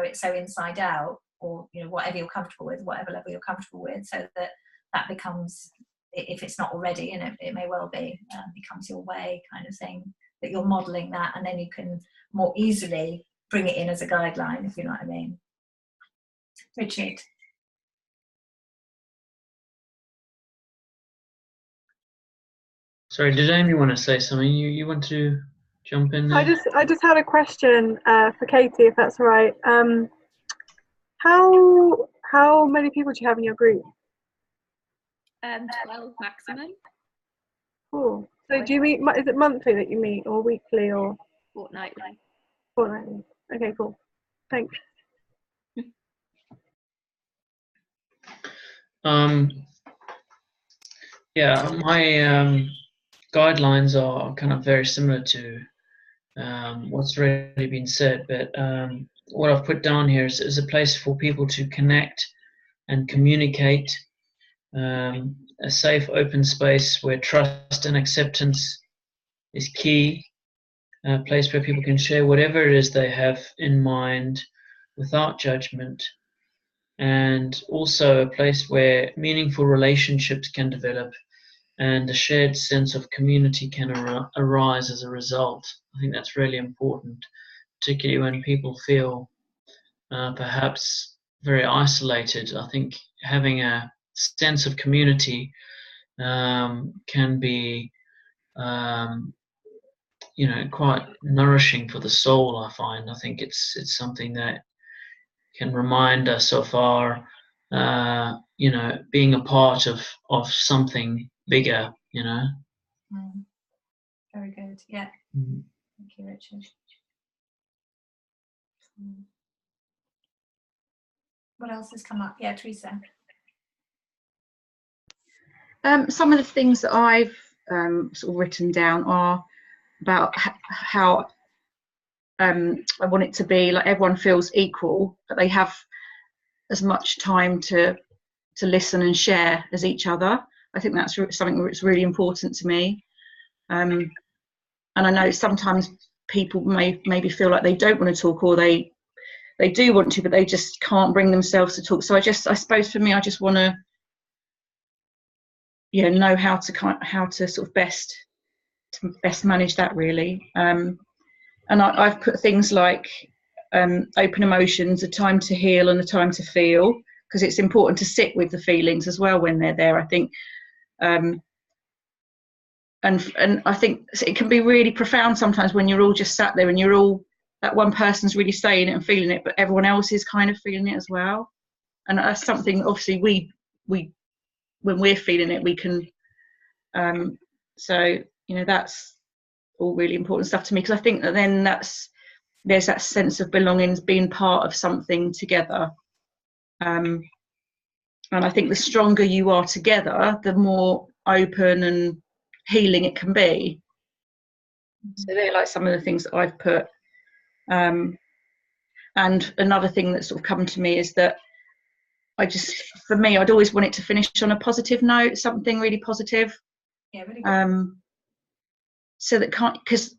it's so inside out, or whatever you're comfortable with, whatever level you're comfortable with, so that becomes, if it's not already, and it may well be, becomes your way kind of thing, that you're modelling that, and then you can more easily bring it in as a guideline, if you know what I mean. Richard. Sorry, did Amy want to say something? You want to jump in there? I just had a question for Katie, if that's all right. How many people do you have in your group? 12 maximum. Cool. So do you meet, is it monthly that you meet, or weekly, or? Fortnightly. Fortnightly. Okay, cool. Thanks. My guidelines are kind of very similar to what's already been said, but what I've put down here is a place for people to connect and communicate, a safe, open space where trust and acceptance is key, a place where people can share whatever it is they have in mind without judgment, and also a place where meaningful relationships can develop and a shared sense of community can arise as a result. I think that's really important, particularly when people feel perhaps very isolated. I think having a sense of community can be quite nourishing for the soul, I find. I think it's something that can remind us of our being a part of something bigger, Very good. Yeah. Mm. Thank you, Richard. What else has come up? Yeah, Teresa. Some of the things that I've sort of written down are about how I want it to be like everyone feels equal, but they have as much time to listen and share as each other. I think that's something that's really important to me. And I know sometimes people maybe feel like they don't want to talk, or they do want to, but they just can't bring themselves to talk. So I suppose for me, I just want to know how to sort of best manage that, really. And I've put things like open emotions, a time to heal and a time to feel, because it's important to sit with the feelings as well when they're there, I think. And I think it can be really profound sometimes when you're all just sat there and you're all, that one person's really saying it and feeling it, but everyone else is kind of feeling it as well. And that's something, obviously, we when we're feeling it, we can, so, you know, that's all really important stuff to me, because I think that then there's that sense of belonging, being part of something together. And I think the stronger you are together, the more open and healing it can be. So they're like some of the things that I've put. And another thing that's sort of come to me is that for me, I'd always want it to finish on a positive note, something really positive. Yeah, really good. So that because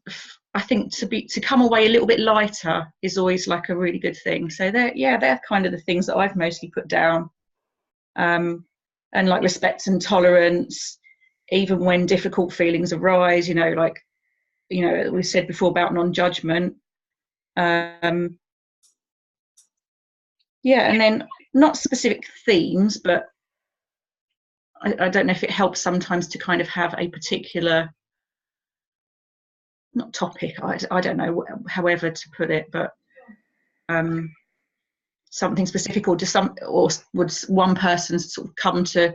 I think to come away a little bit lighter is always like a really good thing. So they're kind of the things that I've mostly put down. And like respect and tolerance, even when difficult feelings arise, you know, like, you know, we said before about non-judgment. And then not specific themes, but I don't know if it helps sometimes to kind of have a particular, not topic, I don't know, however to put it, but something specific, or would one person sort of come to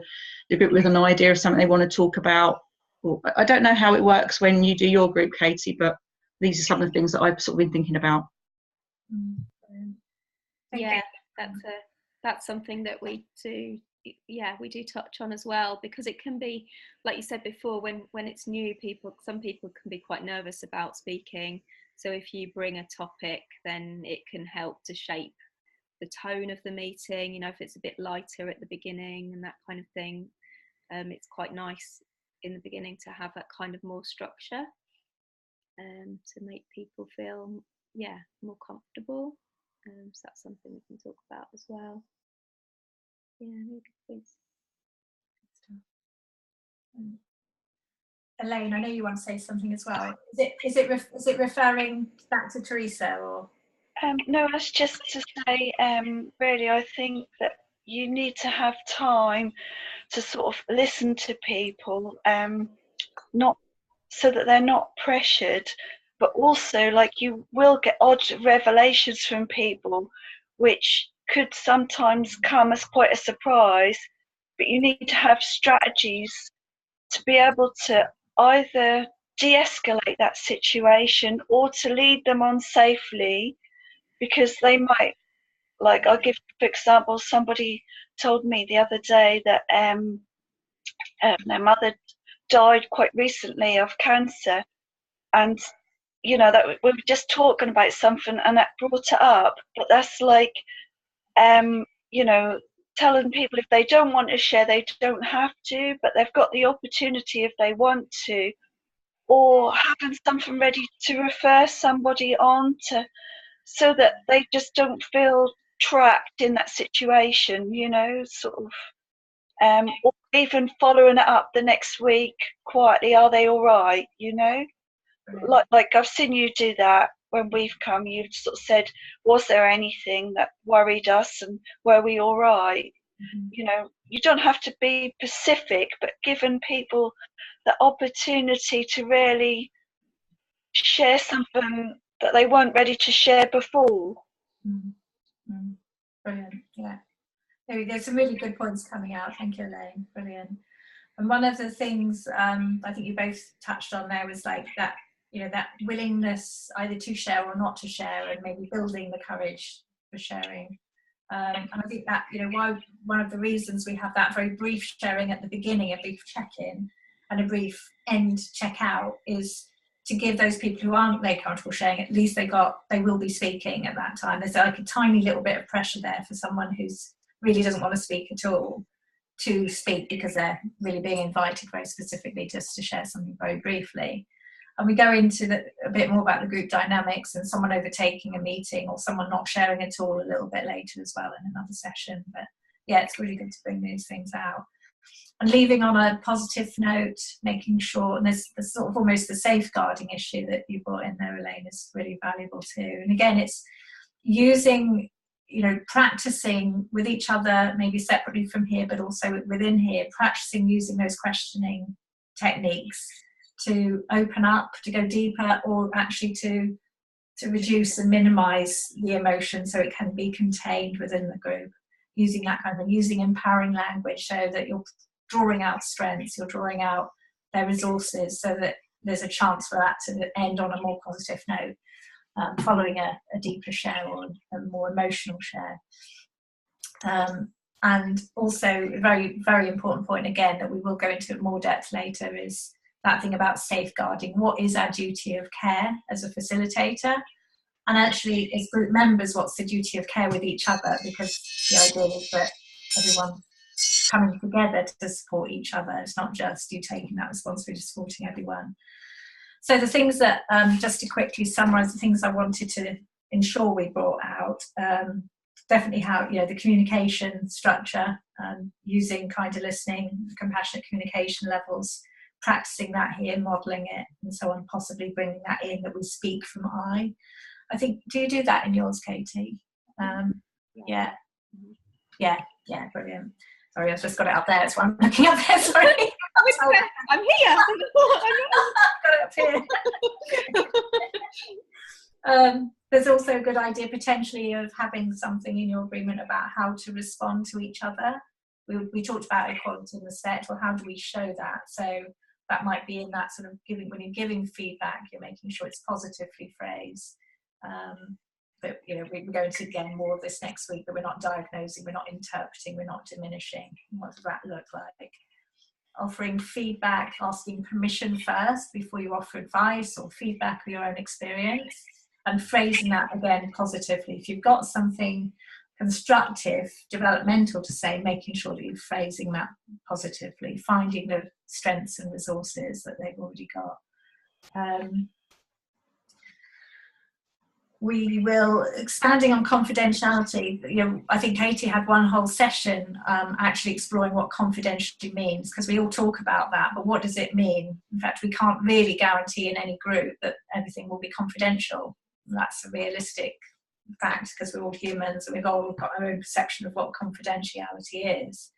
the group with an idea of something they want to talk about? Or, I don't know how it works when you do your group, Katie, but these are some of the things that I've sort of been thinking about. Yeah, that's something that we do. Yeah, we do touch on as well, because it can be, like you said before, when it's new, some people can be quite nervous about speaking. So if you bring a topic, then it can help to shape the tone of the meeting. You know, if it's a bit lighter at the beginning and that kind of thing, it's quite nice in the beginning to have that kind of more structure, to make people feel more comfortable. So that's something we can talk about as well. Yeah, really good points. Elaine, I know you want to say something as well. Is it referring back to Teresa, or? No, that's just to say, really, I think that you need to have time to sort of listen to people, not so that they're not pressured, but also, like, you will get odd revelations from people, which could sometimes come as quite a surprise, but you need to have strategies to be able to either de-escalate that situation or to lead them on safely, because they might, like, I'll give, for example, somebody told me the other day that their mother died quite recently of cancer, and you know that we were just talking about something and that brought it up, but that's like, you know, telling people if they don't want to share, they don't have to, but they've got the opportunity if they want to, or having something ready to refer somebody on to, so that they just don't feel trapped in that situation, you know, sort of, or even following it up the next week quietly. Are they all right? You know, like I've seen you do that when we've come. You've sort of said, was there anything that worried us, and were we all right? You know, you don't have to be specific, but giving people the opportunity to really share something that they weren't ready to share before. Brilliant. Yeah, there's some really good points coming out. Thank you, Elaine. Brilliant. And one of the things I think you both touched on there was like that, you know, that willingness either to share or not to share, and maybe building the courage for sharing. And I think that, you know, one of the reasons we have that very brief sharing at the beginning, a brief check-in and a brief end check-out, is to give those people who aren't very comfortable sharing, at least they will be speaking at that time. There's like a tiny little bit of pressure there for someone who's really doesn't want to speak at all to speak, because they're really being invited very specifically just to share something very briefly. And we go into a bit more about the group dynamics and someone overtaking a meeting or someone not sharing at all a little bit later as well in another session. But yeah, it's really good to bring these things out. And leaving on a positive note, making sure, and there's sort of almost the safeguarding issue that you brought in there, Elaine, is really valuable too. And again, it's using you know, practicing with each other, maybe separately from here, but also within here, practicing using those questioning techniques to open up, to go deeper, or actually to reduce and minimize the emotion so it can be contained within the group. Using that kind of thing, using empowering language so that you're drawing out strengths, you're drawing out their resources so that there's a chance for that to end on a more positive note, following a deeper share or a more emotional share. And also a very, very important point, again, that we will go into more depth later, is that thing about safeguarding. What is our duty of care as a facilitator? And actually, as group members, what's the duty of care with each other? Because the idea is that everyone's coming together to support each other. It's not just you taking that responsibility, supporting everyone. So the things that, just to quickly summarise the things I wanted to ensure we brought out, definitely how, you know, the communication structure, using kind of listening, compassionate communication levels, practicing that here, modelling it, and so on, possibly bringing that in, that we speak from I think, do you do that in yours, Katie? Yeah, brilliant. Sorry, I've just got it up there. That's why I'm looking up there. Sorry. I'm here. I've got it up here. There's also a good idea potentially of having something in your agreement about how to respond to each other. We talked about equality in the set. Well, how do we show that? So that might be in that sort of giving, when you're giving feedback, you're making sure it's positively phrased. But you know, we go into again more of this next week, that we're not diagnosing, we're not interpreting, we're not diminishing. What does that look like? Offering feedback, asking permission first before you offer advice or feedback or your own experience, and phrasing that again positively. If you've got something constructive, developmental to say, making sure that you're phrasing that positively, finding the strengths and resources that they've already got. We will, expanding on confidentiality, you know, I think Katie had one whole session actually exploring what confidentiality means, because we all talk about that, but what does it mean? In fact, we can't really guarantee in any group that everything will be confidential. That's a realistic fact, because we're all humans and we've all got our own perception of what confidentiality is.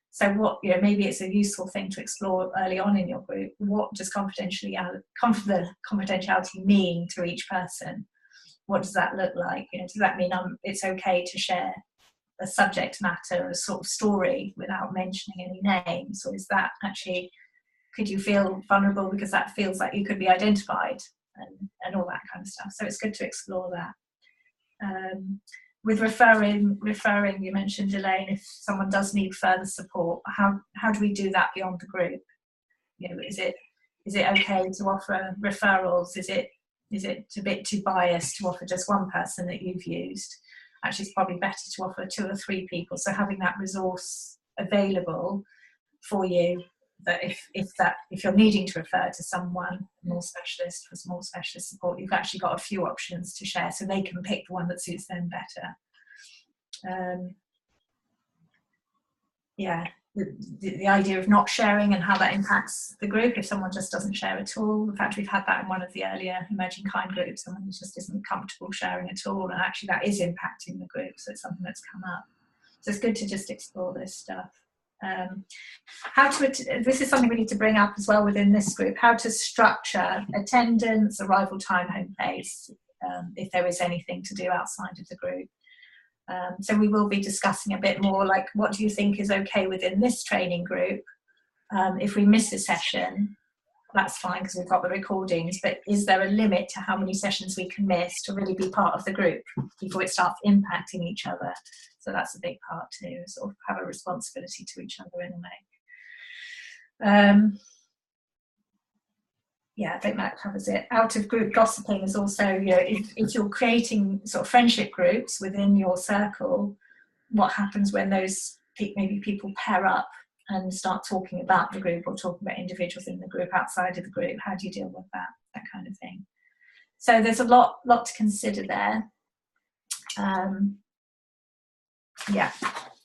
So what, you know, maybe it's a useful thing to explore early on in your group. What does confidentiality mean to each person? What does that look like? You know, does that mean it's okay to share a subject matter, a sort of story, without mentioning any names? Or is that actually, could you feel vulnerable because that feels like you could be identified, and all that kind of stuff? So it's good to explore that. With referring, you mentioned, Elaine, if someone does need further support, how do we do that beyond the group? You know, is it okay to offer referrals? Is it a bit too biased to offer just one person that you've used? Actually, it's probably better to offer 2 or 3 people. So having that resource available for you, that if you're needing to refer to someone more specialist for more specialist support, you've actually got a few options to share, so they can pick the one that suits them better. The idea of not sharing and how that impacts the group if someone just doesn't share at all. In fact, we've had that in one of the earlier emerging kind groups. Someone just isn't comfortable sharing at all, and actually that is impacting the group, so it's something that's come up. So it's good to just explore this stuff. This is something we need to bring up as well within this group, how to structure attendance, arrival time, home place, if there is anything to do outside of the group. So we will be discussing a bit more, like, what do you think is okay within this training group? If we miss a session, that's fine because we've got the recordings, but is there a limit to how many sessions we can miss to really be part of the group before it starts impacting each other? So that's a big part too, sort of have a responsibility to each other in a way. I think that covers it. Out of group gossiping is also, you know, if you're creating sort of friendship groups within your circle, what happens when those maybe people pair up and start talking about the group or talking about individuals in the group outside of the group? How do you deal with that kind of thing? So there's a lot to consider there.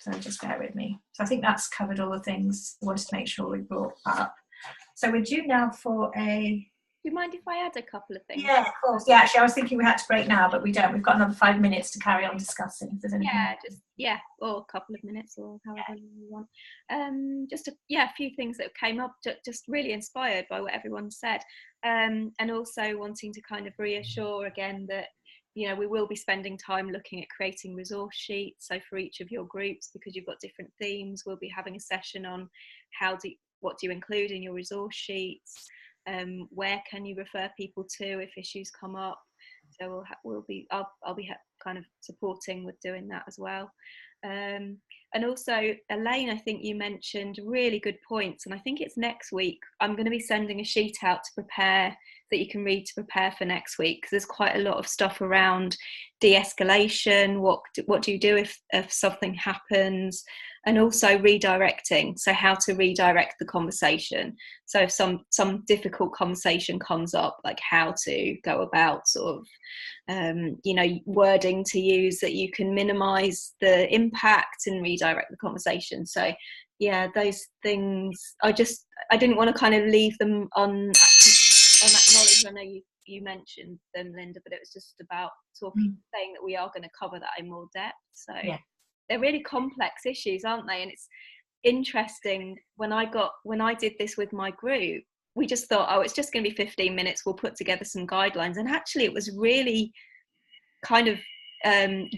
So just bear with me. So I think that's covered all the things I wanted to make sure we brought up. So we're due now for a you mind if I add a couple of things? Yeah, of course. Yeah, actually, I was thinking we had to break now, but we don't. We've got another 5 minutes to carry on discussing. If there's anything or a couple of minutes, or however long you want. Just a few things that came up, just really inspired by what everyone said, and also wanting to kind of reassure again that, you know, we will be spending time looking at creating resource sheets. So for each of your groups, because you've got different themes, we'll be having a session on what do you include in your resource sheets. Where can you refer people to if issues come up? So I'll be kind of supporting with doing that as well. And also, Elaine, I think you mentioned really good points, and I think it's next week. I'm going to be sending a sheet out to prepare, that you can read to prepare for next week, because there's quite a lot of stuff around de-escalation. What do you do if something happens? And also redirecting, so how to redirect the conversation. So if some difficult conversation comes up, like how to go about sort of wording to use that you can minimize the impact and redirect the conversation. So yeah, those things, I didn't want to kind of leave them unacknowledged. I know you mentioned them, Linda, but it was just about saying that we are going to cover that in more depth. So yeah, they're really complex issues, aren't they? And it's interesting, when I did this with my group, we just thought, oh, it's just going to be 15 minutes, we'll put together some guidelines. And actually it was really kind of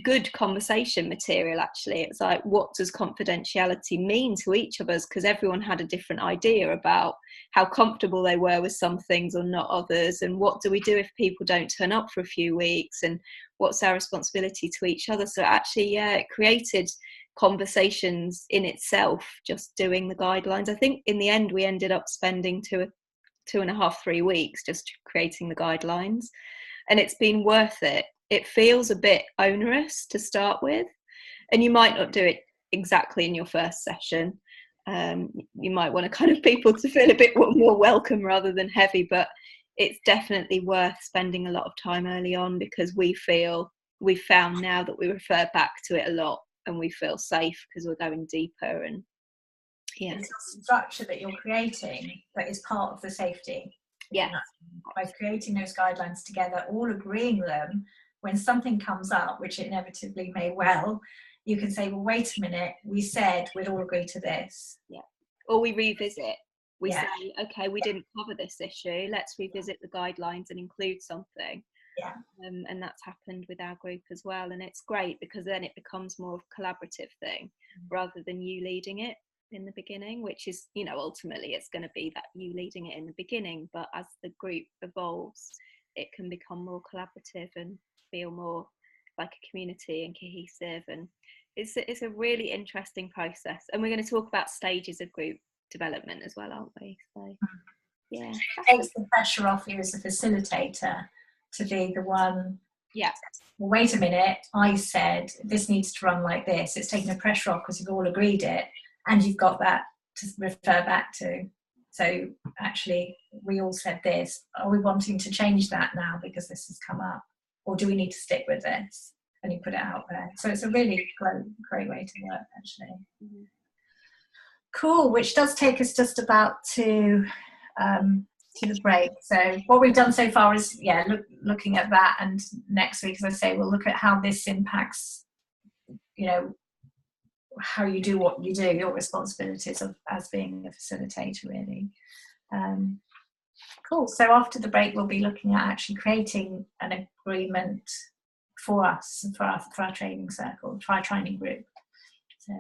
good conversation material. Actually, it's like, what does confidentiality mean to each of us? Because everyone had a different idea about how comfortable they were with some things or not others, and what do we do if people don't turn up for a few weeks, and what's our responsibility to each other. So actually, yeah, it created conversations in itself, just doing the guidelines. I think in the end we ended up spending 2.5-3 weeks just creating the guidelines, and it's been worth it. It feels a bit onerous to start with, and you might not do it exactly in your first session. You might want to kind of people to feel a bit more welcome rather than heavy, but it's definitely worth spending a lot of time early on, because we've found now that we refer back to it a lot and we feel safe because we're going deeper. And yeah, it's a structure that you're creating that is part of the safety. Yeah, by creating those guidelines together, all agreeing them, when something comes up, which inevitably may well, you can say, well, wait a minute, we said we'd all agree to this. Yeah. Or we revisit. We say, okay, we didn't cover this issue, let's revisit the guidelines and include something. Yeah. And that's happened with our group as well. And it's great, because then it becomes more of a collaborative thing rather than you leading it in the beginning, which is, ultimately it's going to be that you leading it in the beginning, but as the group evolves, it can become more collaborative and feel more like a community and cohesive. And it's a really interesting process, and we're going to talk about stages of group development as well, aren't we? So yeah, it takes the pressure off you as a facilitator to be the one. Yeah, well, wait a minute, I said this needs to run like this. It's taking the pressure off because you've all agreed it, and you've got that to refer back to. So actually, we all said this. Are we wanting to change that now because this has come up? Or do we need to stick with this? And you put it out there. So it's a really great way to work, actually. Mm-hmm. Cool, which does take us just about to the break. So what we've done so far is, looking at that. And next week, as I say, we'll look at how this impacts, how you do what you do, your responsibilities as being a facilitator, really. Cool. So after the break, we'll be looking at actually creating an agreement for us, for our training circle, for our training group. So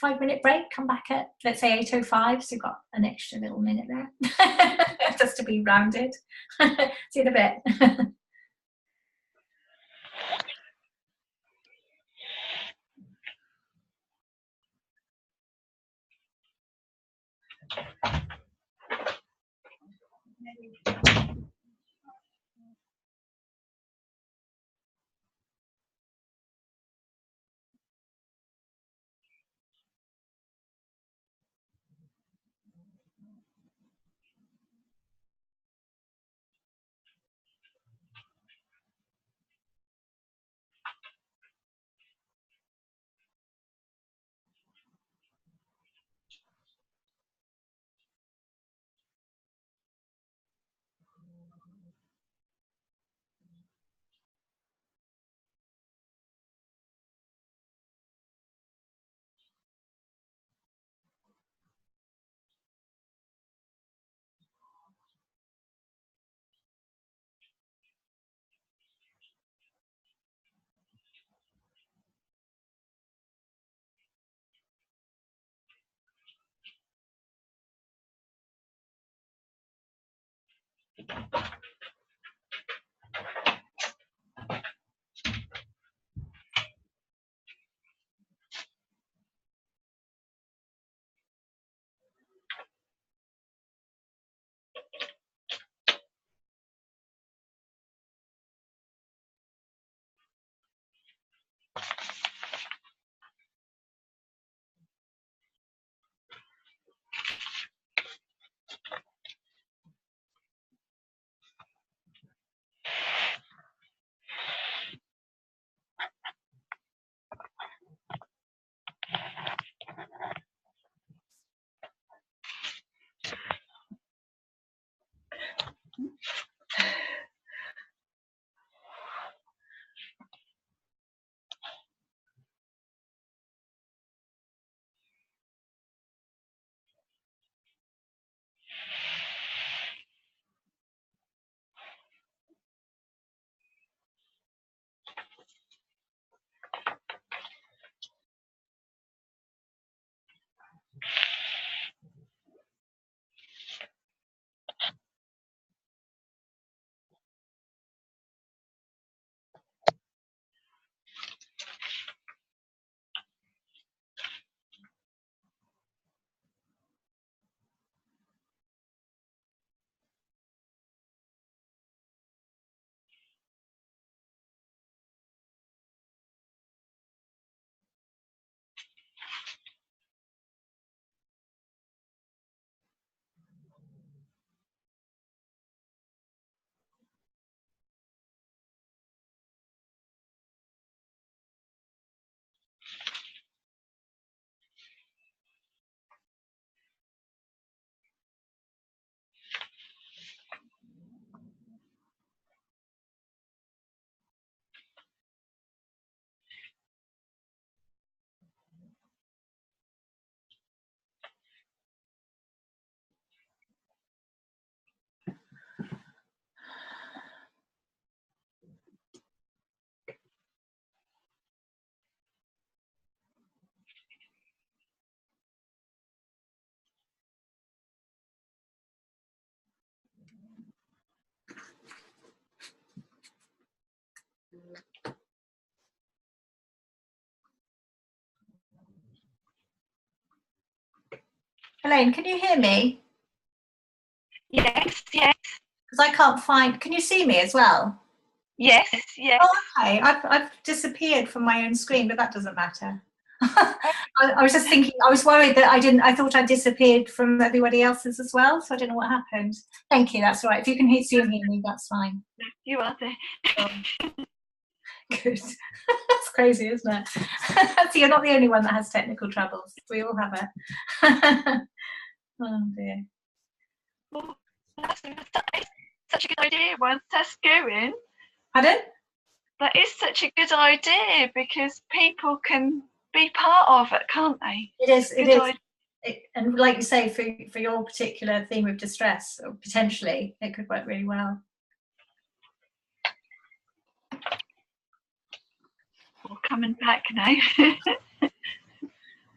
5-minute break, come back at, let's say, 8:05, so you've got an extra little minute there, just to be rounded. See you in a bit. Elaine, can you hear me? Yes, yes, Because I can't find. Can you see me as well? yes, yes. Oh, okay. I've disappeared from my own screen, but that doesn't matter. I was just thinking. I was worried that I didn't. I thought I disappeared from everybody else's as well, so I don't know what happened. Thank you. That's all right. If you can see me, that's fine. You are there. Good. That's crazy, isn't it? So you're not the only one that has technical troubles. We all have it. Oh dear. Well, that's such a good idea once that's going. Pardon? That is such a good idea because people can be part of it, can't they? It is. It Good is. And like you say, for your particular theme of distress, or potentially, it could work really well. We're coming back now.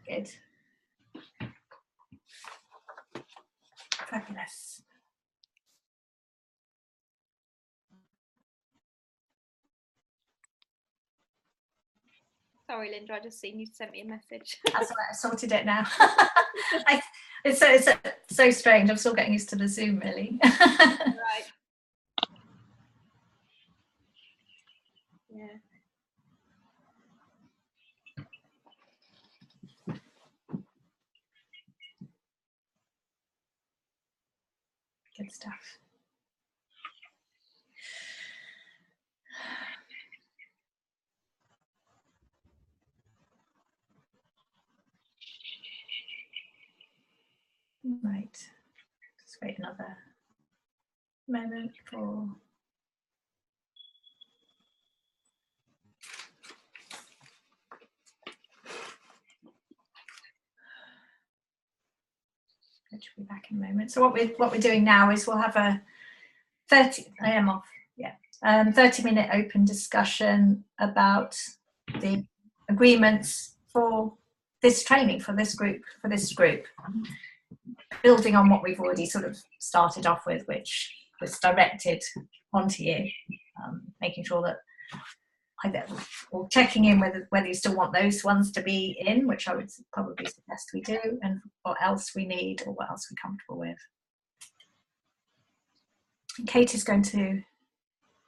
Good. Fabulous. Sorry, Linda, I just seen you sent me a message. That's all right, I sorted it now. It's so strange. I'm still getting used to the Zoom, really. Right. Yeah. Good stuff. Right. Just wait another moment for. Which will be back in a moment. So what we're doing now is we'll have a 30. I am off. Yeah. 30-minute open discussion about the agreements for this training for this group, building on what we've already sort of started off with, which that's directed onto you, making sure that or checking in whether you still want those ones to be in, which I would probably suggest we do, and what else we need or what else we're comfortable with. Kate is going to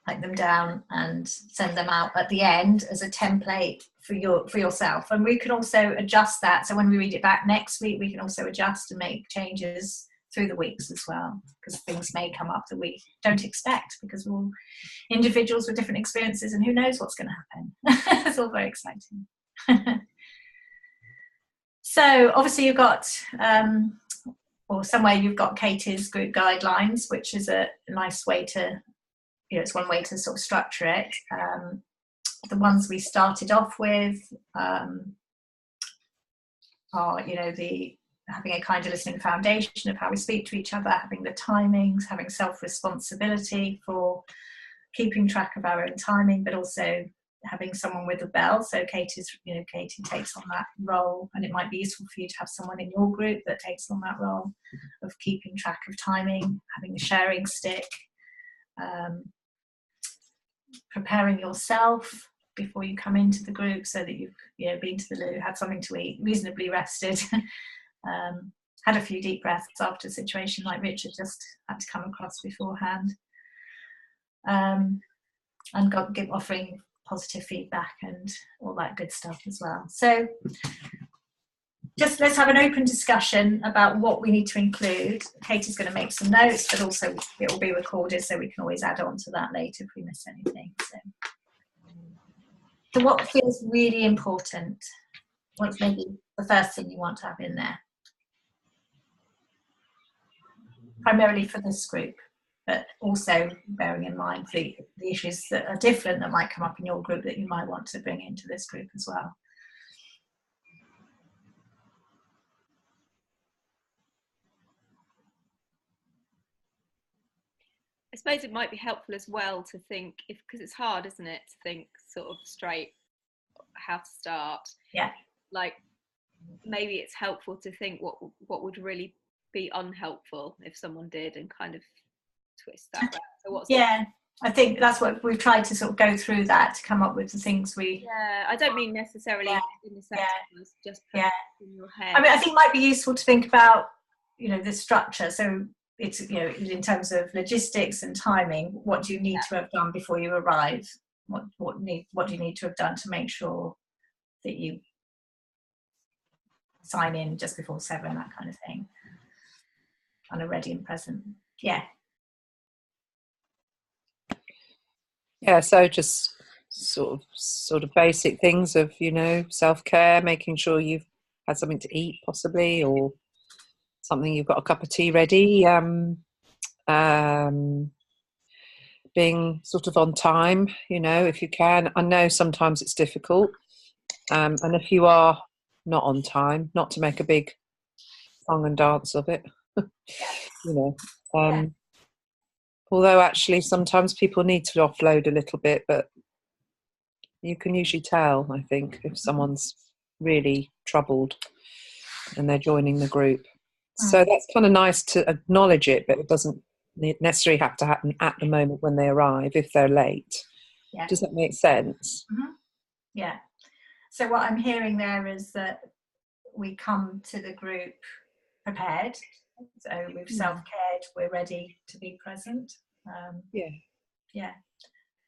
write them down and send them out at the end as a template for yourself, and we can also adjust that. So when we read it back next week, we can also adjust and make changes through the weeks as well, because things may come up that we don't expect, because we're all individuals with different experiences, and who knows what's going to happen. It's all very exciting. So obviously you've got or somewhere you've got Katie's group guidelines, which is a nice way to, it's one way to sort of structure it. The ones we started off with are, having a kind of listening foundation of how we speak to each other, having the timings, having self-responsibility for keeping track of our own timing, but also having someone with a bell. So Katie takes on that role, and it might be useful for you to have someone in your group that takes on that role of keeping track of timing, having the sharing stick, preparing yourself before you come into the group so that you've been to the loo, had something to eat, reasonably rested, had a few deep breaths after a situation like Richard just had to come across beforehand, and offering positive feedback and all that good stuff as well. So just let's have an open discussion about what we need to include. Katie's going to make some notes, but also it will be recorded so we can always add on to that later if we miss anything. So what feels really important? What's maybe the first thing you want to have in there? Primarily for this group, but also bearing in mind the issues that are different that might come up in your group that you might want to bring into this group as well. I suppose it might be helpful as well to think, because it's hard, isn't it, to think sort of straight how to start. Yeah. Like maybe it's helpful to think what would really be unhelpful if someone did, and kind of twist that around. So what's I think that's what we've tried to sort of go through that to come up with the things we. Yeah, I don't mean necessarily in the sentence, just put it in your head. I mean, I think it might be useful to think about, the structure. So it's, in terms of logistics and timing, what do you need to have done before you arrive? What do you need to have done to make sure that you sign in just before 7, that kind of thing, and are ready and present. Yeah, so just sort of basic things of, self-care, making sure you've had something to eat possibly, or something, you've got a cup of tea ready, being sort of on time, if you can. I know sometimes it's difficult, and if you are not on time, not to make a big song and dance of it. Although actually sometimes people need to offload a little bit, but you can usually tell, I think, if someone's really troubled and they're joining the group. So that's kind of nice to acknowledge it, but it doesn't necessarily have to happen at the moment when they arrive if they're late. Yeah. Does that make sense? Mm-hmm. Yeah. So what I'm hearing there is that we come to the group prepared. So we've self-cared, we're ready to be present. Yeah.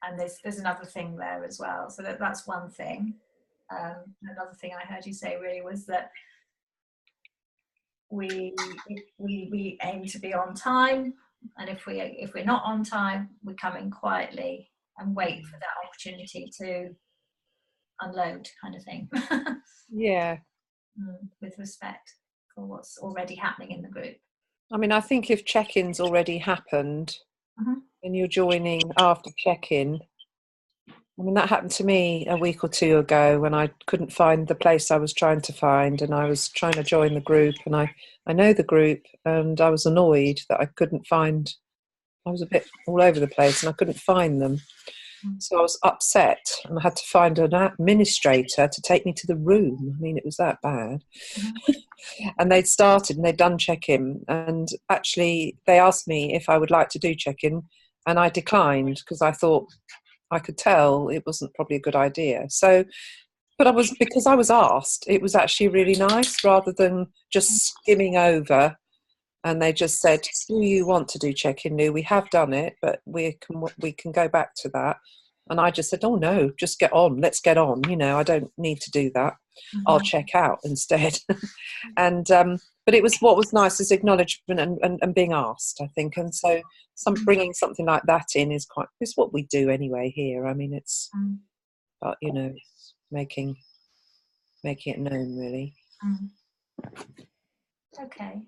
And there's another thing there as well. So that's one thing. Another thing I heard you say really was that we aim to be on time, and if we're not on time, we come in quietly and wait for that opportunity to unload, kind of thing. With respect for what's already happening in the group. I mean, I think if check-in's already happened and you're joining after check-in, I mean, that happened to me a week or two ago when I couldn't find the place I was trying to find, and I was trying to join the group, and I know the group, and I was annoyed that I couldn't find. I was a bit all over the place and I couldn't find them. So I was upset and I had to find an administrator to take me to the room. I mean, it was that bad. And they'd started and they'd done check-in, and actually they asked me if I would like to do check-in, and I declined because I thought I could tell it wasn't probably a good idea. So, but because I was asked, it was actually really nice rather than just skimming over. And they just said, do you want to do check-in, Lou? We have done it, but we can go back to that. And I just said, oh no, just get on. Let's get on. You know, I don't need to do that. I'll check out instead. And but it was, what was nice is acknowledgement and being asked, I think. And so bringing something like that in is what we do anyway here. I mean, it's, but you know, making it known, really. Okay.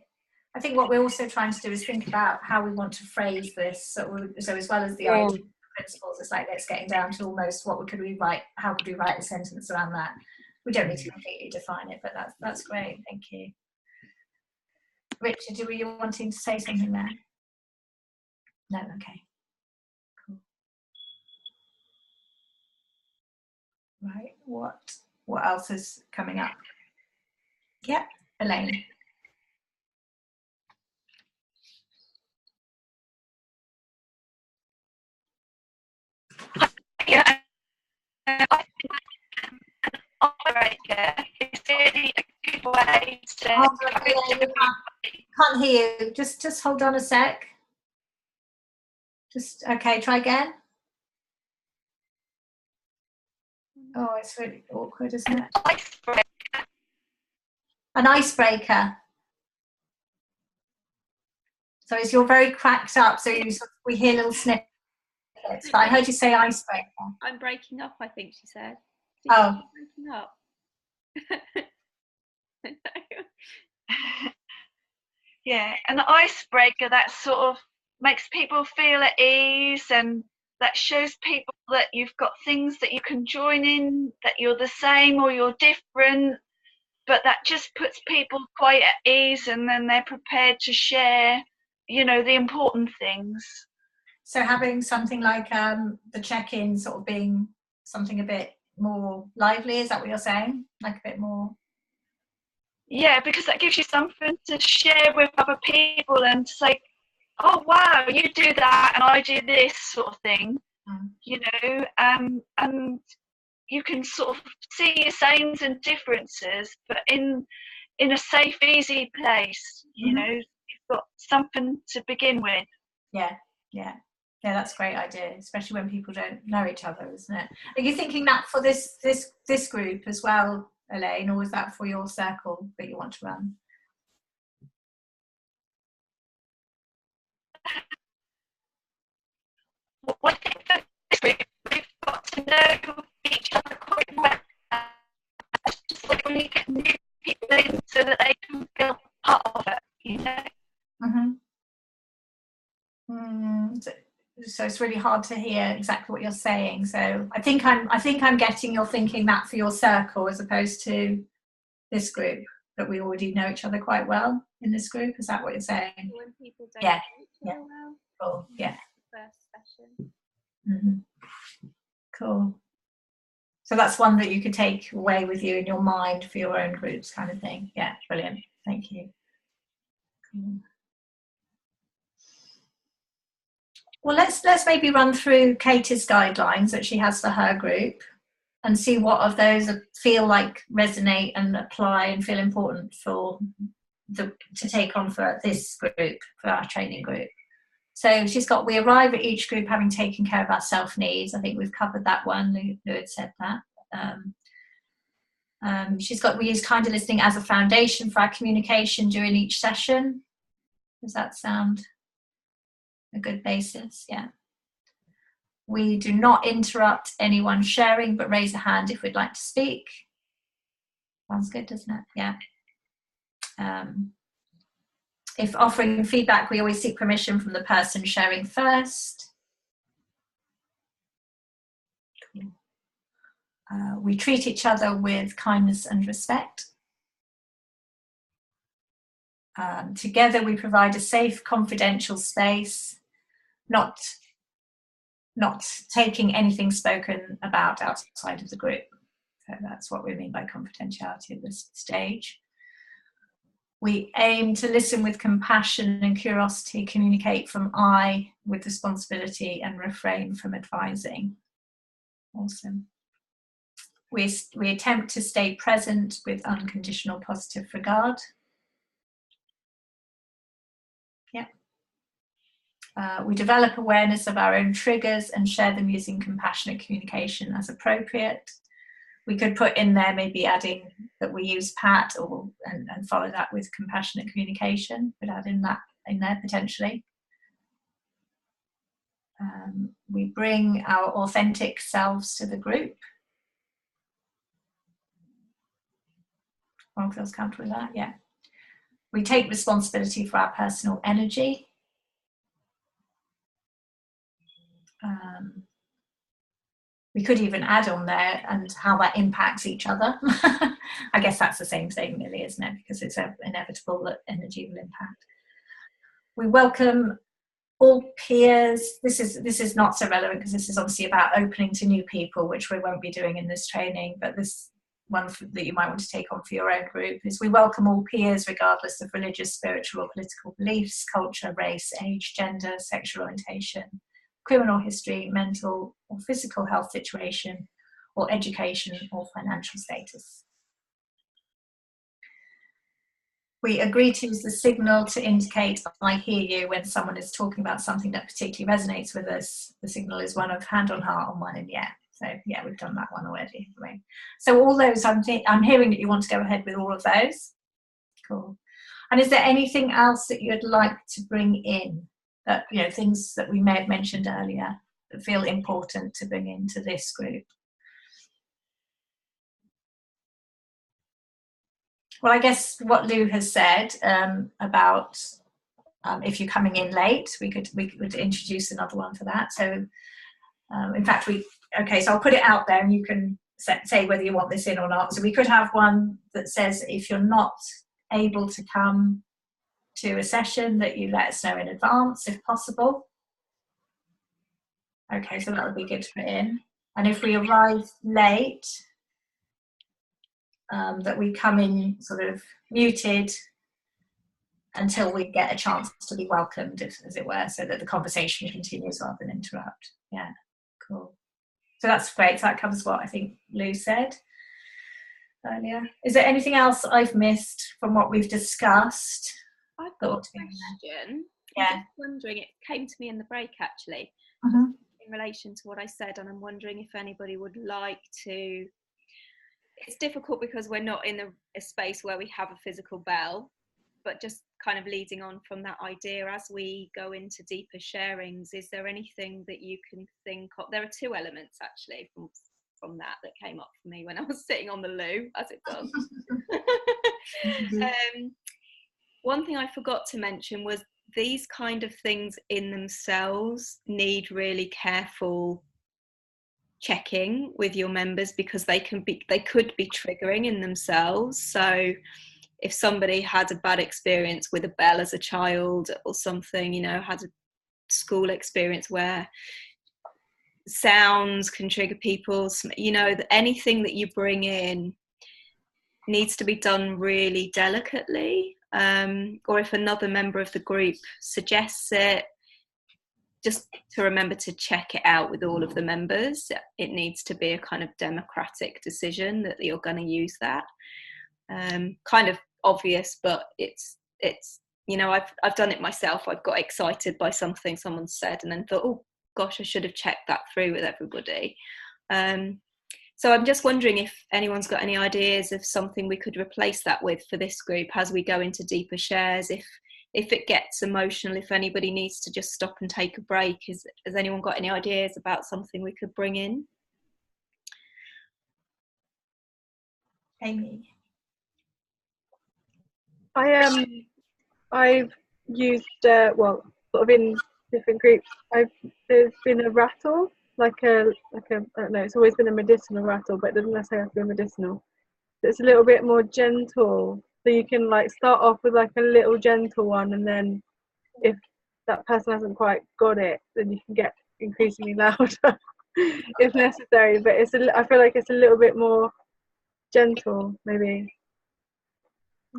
I think what we're also trying to do is think about how we want to phrase this. So as well as the idea principles, it's like let's getting down to almost what could we write, how could we write a sentence around that. We don't need to completely define it, but that's great. Thank you. Richard, were you wanting to say something there? No. Okay, cool. Right, what else is coming up? Yeah, Elaine. Yeah, I think an operator is really a good way to can't hear you. Just hold on a sec. Just okay, try again. Oh, it's really awkward, isn't it? An icebreaker. So you're very cracked up, so we hear little snippets. But I heard you say icebreaker. I'm breaking up, I think she said. Oh. Breaking up. Yeah, an icebreaker that sort of makes people feel at ease, and that shows people that you've got things that you can join in, that you're the same or you're different, but that just puts people quite at ease, and then they're prepared to share, you know, the important things. So having something like the check-in sort of being something a bit more lively, is that what you're saying? Like a bit more? Yeah, because that gives you something to share with other people and to say, oh wow, you do that and I do this sort of thing, you know, and you can sort of see your sames and differences, but in a safe, easy place, you know, you've got something to begin with. Yeah, that's a great idea, especially when people don't know each other, isn't it? Are you thinking that for this group as well, Elaine, or is that for your circle that you want to run? Well, I think for this group, we've got to know each other quite well. Just like when you get new people in so that they can feel part of it, you know? So it's really hard to hear exactly what you're saying. So I think I'm getting you're thinking that for your circle as opposed to this group, that we already know each other quite well in this group. Is that what you're saying? When people don't know each other well. Cool. Yeah. First session. Cool. So that's one that you could take away with you in your mind for your own groups, kind of thing. Yeah, brilliant. Thank you. Cool. Well, let's maybe run through Katie's guidelines that she has for her group and see what of those feel like resonate and apply and feel important for to take on for this group, for our training group. So she's got, we arrive at each group having taken care of our self-needs. I think we've covered that one, Lou had said that. She's got, we use kind of listening as a foundation for our communication during each session. Does that sound a good basis? Yeah. We do not interrupt anyone sharing, but raise a hand if we'd like to speak. Sounds good, doesn't it? Yeah. If offering feedback, we always seek permission from the person sharing first. We treat each other with kindness and respect. Together we provide a safe, confidential space, not not taking anything spoken about outside of the group. So that's what we mean by confidentiality at this stage. We aim to listen with compassion and curiosity, communicate from I with responsibility, and refrain from advising. Awesome. We attempt to stay present with unconditional positive regard. Yeah. We develop awareness of our own triggers and share them using compassionate communication as appropriate. We could put in there maybe adding that we use PAT and follow that with compassionate communication. Could add in that in there potentially. We bring our authentic selves to the group. Everyone feels comfortable with that? Yeah. We take responsibility for our personal energy. We could even add on there and how that impacts each other. I guess that's the same thing really, isn't it? Because it's inevitable that energy will impact. We welcome all peers. This is not so relevant because this is obviously about opening to new people, which we won't be doing in this training, but this one that you might want to take on for your own group is we welcome all peers regardless of religious, spiritual or political beliefs, culture, race, age, gender, sexual orientation, criminal history, mental or physical health situation, or education or financial status. We agree to use the signal to indicate I hear you when someone is talking about something that particularly resonates with us. The signal is one of hand on heart and one in yeah. So yeah, we've done that one already. Right. So all those, I'm hearing that you want to go ahead with all of those. Cool. And is there anything else that you'd like to bring in? That, you know, things that we may have mentioned earlier that feel important to bring into this group? Well, I guess what Lou has said about if you're coming in late, we could introduce another one for that. So in fact, so I'll put it out there and you can say whether you want this in or not. So we could have one that says if you're not able to come to a session, that you let us know in advance if possible. Okay, so that would be good to put in. And if we arrive late, that we come in sort of muted until we get a chance to be welcomed, as it were, so that the conversation continues rather than interrupt. Yeah, cool. So that's great. So that covers what I think Lou said earlier. Is there anything else I've missed from what we've discussed? I've got a question. Yeah. I'm just wondering, it came to me in the break actually, in relation to what I said, and I'm wondering if anybody would like to. It's difficult because we're not in a space where we have a physical bell, but just kind of leading on from that idea, as we go into deeper sharings, is there anything that you can think of? There are two elements actually from that came up for me when I was sitting on the loo, as it does. One thing I forgot to mention was these kind of things in themselves need really careful checking with your members, because they could be triggering in themselves. So if somebody had a bad experience with a bell as a child or something, you know, had a school experience where sounds can trigger people, you know, anything that you bring in needs to be done really delicately. Or if another member of the group suggests it, just to remember to check it out with all of the members. It needs to be a kind of democratic decision that you're going to use that. Kind of obvious, but it's you know, I've done it myself. I've got excited by something someone said and then thought, oh gosh, I should have checked that through with everybody. So I'm just wondering if anyone's got any ideas of something we could replace that with for this group as we go into deeper shares. If it gets emotional, if anybody needs to just stop and take a break, has anyone got any ideas about something we could bring in? Amy? I've used well, sort of in different groups. There's been a rattle, like a I don't know. It's always been a medicinal rattle, but it doesn't necessarily have to be medicinal. It's a little bit more gentle, so you can like start off with like a little gentle one, and then if that person hasn't quite got it, then you can get increasingly louder if necessary. But I feel like it's a little bit more gentle, maybe.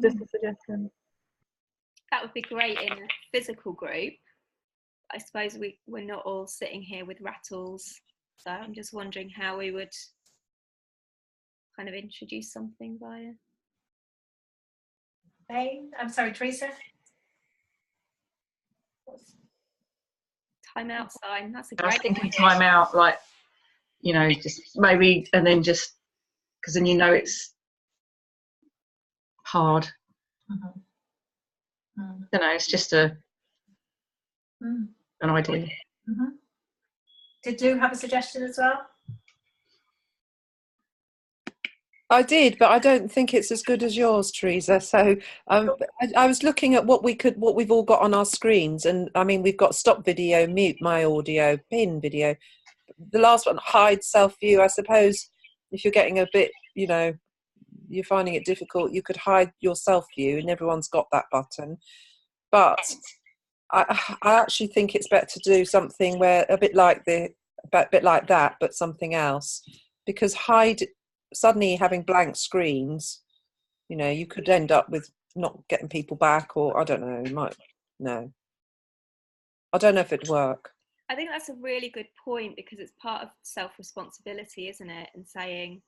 Just a suggestion. That would be great in a physical group. I suppose we're not all sitting here with rattles, so I'm just wondering how we would kind of introduce something via. I'm sorry, Teresa. Timeout sign. That's a I was great thinking idea. timeout, like, you know, just maybe, and then just, because then you know it's hard. I don't know, it's just an idea. Did Lou have a suggestion as well? I did, but I don't think it's as good as yours, Teresa. So I was looking at what we've all got on our screens, and I mean, we've got stop video, mute my audio, pin video. The last one, hide self view. I suppose if you're getting a bit, you know, you're finding it difficult, you could hide your self view, and everyone's got that button. But I actually think it's better to do something where a bit like that, but something else, because suddenly having blank screens, you know, you could end up with not getting people back, or I don't know, I don't know if it'd work. I think that's a really good point, because it's part of self-responsibility, isn't it? And saying,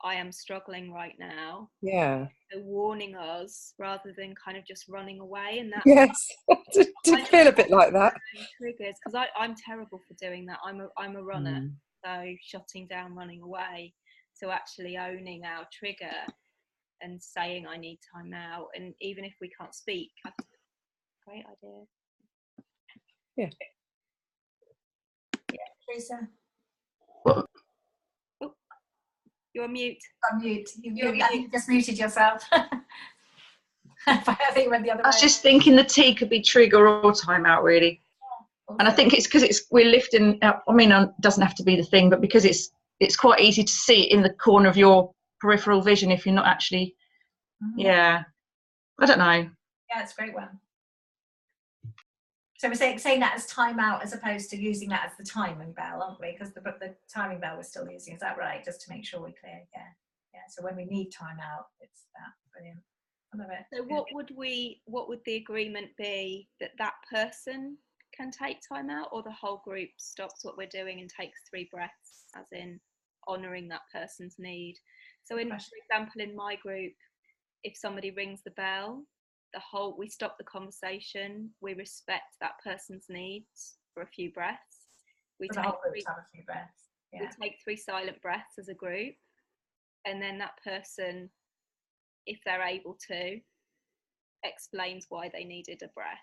I am struggling right now. Yeah. So warning us rather than kind of just running away. And that, yes, I did feel a bit like that. Triggers, because I'm terrible for doing that. I'm a runner, so shutting down, running away. So actually owning our trigger and saying I need time out, and even if we can't speak, great idea. Yeah. Teresa. Oh, you're on mute. On mute. You just muted yourself. I think went the other way. I was just thinking the T could be trigger or timeout, really. And I think it's because we're lifting. I mean, it doesn't have to be the thing, but because it's quite easy to see it in the corner of your peripheral vision if you're not actually. Yeah, I don't know. Yeah, it's a great one. So we're saying that as timeout as opposed to using that as the timing bell, aren't we? Because the timing bell we're still using. Is that right? Just to make sure we're clear. Yeah. So when we need timeout, it's that. Brilliant. I love it. So what would the agreement be, that person can take time out, or the whole group stops what we're doing and takes 3 breaths, as in honouring that person's need? So for example, in my group, if somebody rings the bell, we stop the conversation, we respect that person's needs for a few breaths. We take 3 breaths. Yeah. We take 3 silent breaths as a group, and then that person, if they're able to, explains why they needed a breath.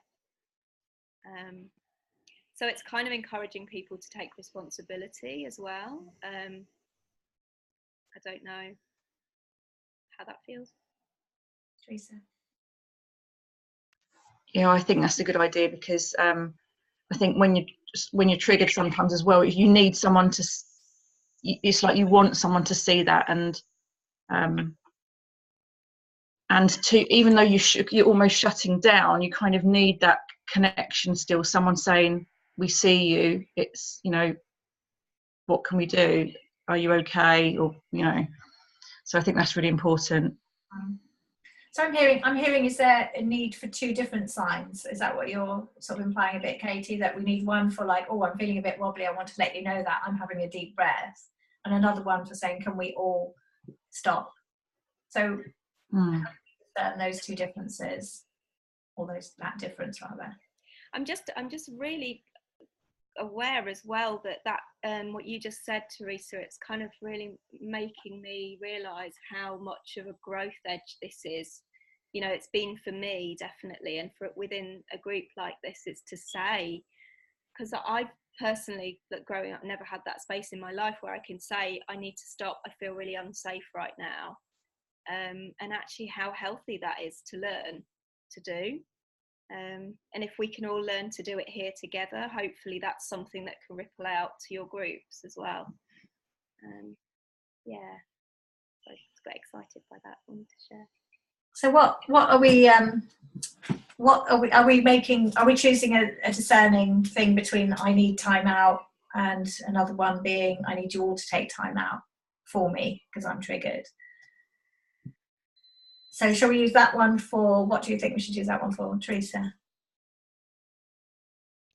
So it's kind of encouraging people to take responsibility as well. I don't know how that feels. Teresa. Yeah, I think that's a good idea, because I think when you're triggered sometimes as well, you need someone to. It's like you want someone to see that, and to, even though you're almost shutting down, you kind of need that connection still. Someone saying, "We see you. It's, you know, what can we do? Are you okay?" Or, you know. So I think that's really important. So I'm hearing, is there a need for 2 different signs? Is that what you're sort of implying a bit, Katie? That we need one for like, oh, I'm feeling a bit wobbly, I want to let you know that I'm having a deep breath, and another one for saying, can we all stop? So those 2 differences, or that difference rather. I'm just really aware as well that what you just said, Teresa, it's kind of really making me realise how much of a growth edge this is. You know, it's been for me definitely, and for within a group like this, it's to say, because I personally, growing up, never had that space in my life where I can say I need to stop, I feel really unsafe right now, and actually how healthy that is to learn to do. And if we can all learn to do it here together, hopefully that's something that can ripple out to your groups as well. Yeah, so I was quite excited by that one to share. So what are we choosing a discerning thing between I need time out and another one being I need you all to take time out for me because I'm triggered. So shall we use that one for, what do you think we should use that one for, Teresa?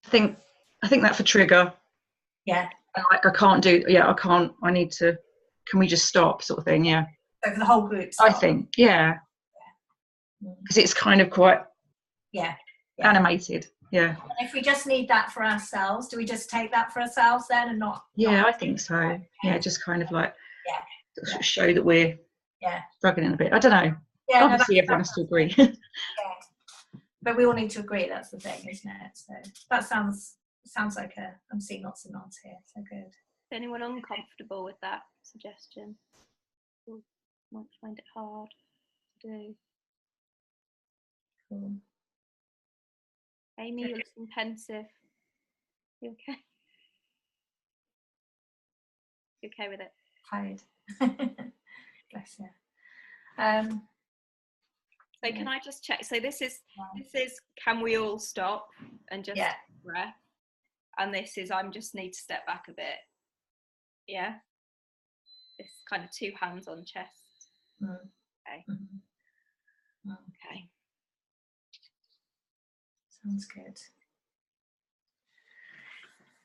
I think that for trigger. Yeah. Like I can't do, I can't, I need to, can we just stop sort of thing, yeah. So for the whole group I think, yeah. Because it's kind of quite animated, yeah. And if we just need that for ourselves, do we just take that for ourselves then and not? Yeah, I think so. Okay. Yeah, just kind of like show that we're struggling a bit. I don't know. Yeah, obviously everyone has to agree. But we all need to agree, that's the thing, isn't it? So that sounds like I'm seeing lots of nods here, so good. Is anyone uncomfortable with that suggestion? Or might find it hard to do. Cool. Amy, you looking pensive. You okay? You okay with it? Tired. Bless you. So can I just check? So this is can we all stop and just breath? And this is I'm just need to step back a bit. Yeah. This kind of 2 hands on chest. Okay. Okay. Sounds good.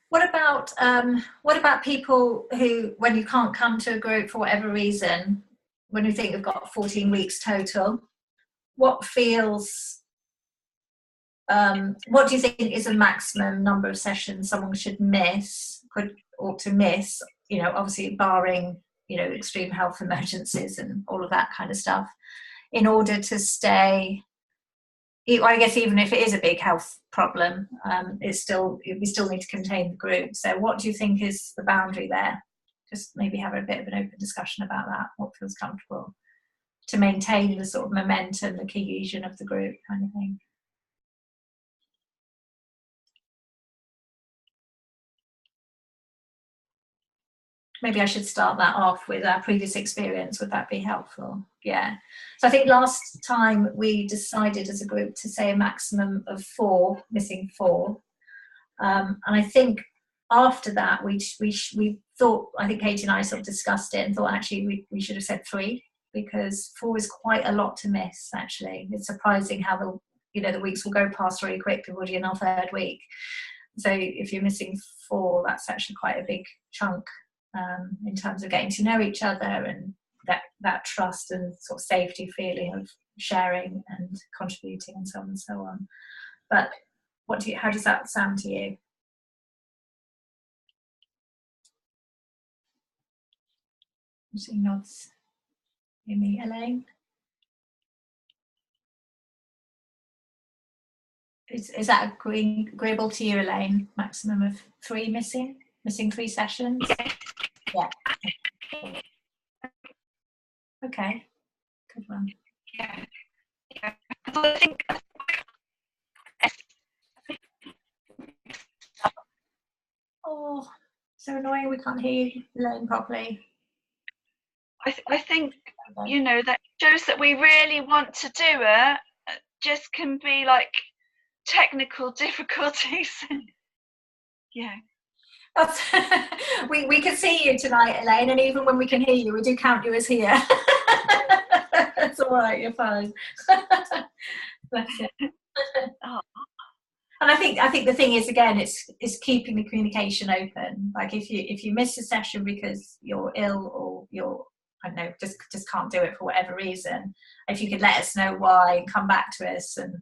What about people who, when you can't come to a group for whatever reason, when you think we've got 14 weeks total, what do you think is a maximum number of sessions someone should miss, ought to miss, obviously barring, extreme health emergencies and all of that kind of stuff, in order to stay, I guess even if it is a big health problem, we still need to contain the group. So what do you think is the boundary there? Just maybe have a bit of an open discussion about that, what feels comfortable to maintain the sort of momentum, the cohesion of the group kind of thing. Maybe I should start that off with our previous experience. Would that be helpful? Yeah. So I think last time we decided as a group to say a maximum of 4, missing 4. And I think after that, we thought, I think Katie and I sort of discussed it and thought actually we should have said 3, because 4 is quite a lot to miss, actually. It's surprising how the weeks will go past really quick. We're already in our 3rd week. So if you're missing 4, that's actually quite a big chunk. In terms of getting to know each other and that trust and sort of safety feeling of sharing and contributing and so on and so on. But how does that sound to you? I'm seeing nods. Amy, Elaine? Is that agreeable to you, Elaine? Maximum of 3 missing 3 sessions? Yeah. Okay. Good one. Yeah. I think. Oh, so annoying. We can't hear you, Elaine, properly. I think that shows that we really want to do it. Just can be like technical difficulties. Yeah. We can see you tonight, Elaine, and even when we can hear you, we do count you as here. It's all right, you're fine. Bless you. Oh. And I think the thing is, again, it's keeping the communication open. Like if you miss a session because you're ill or you're, I don't know, just can't do it for whatever reason, if you could let us know why and come back to us and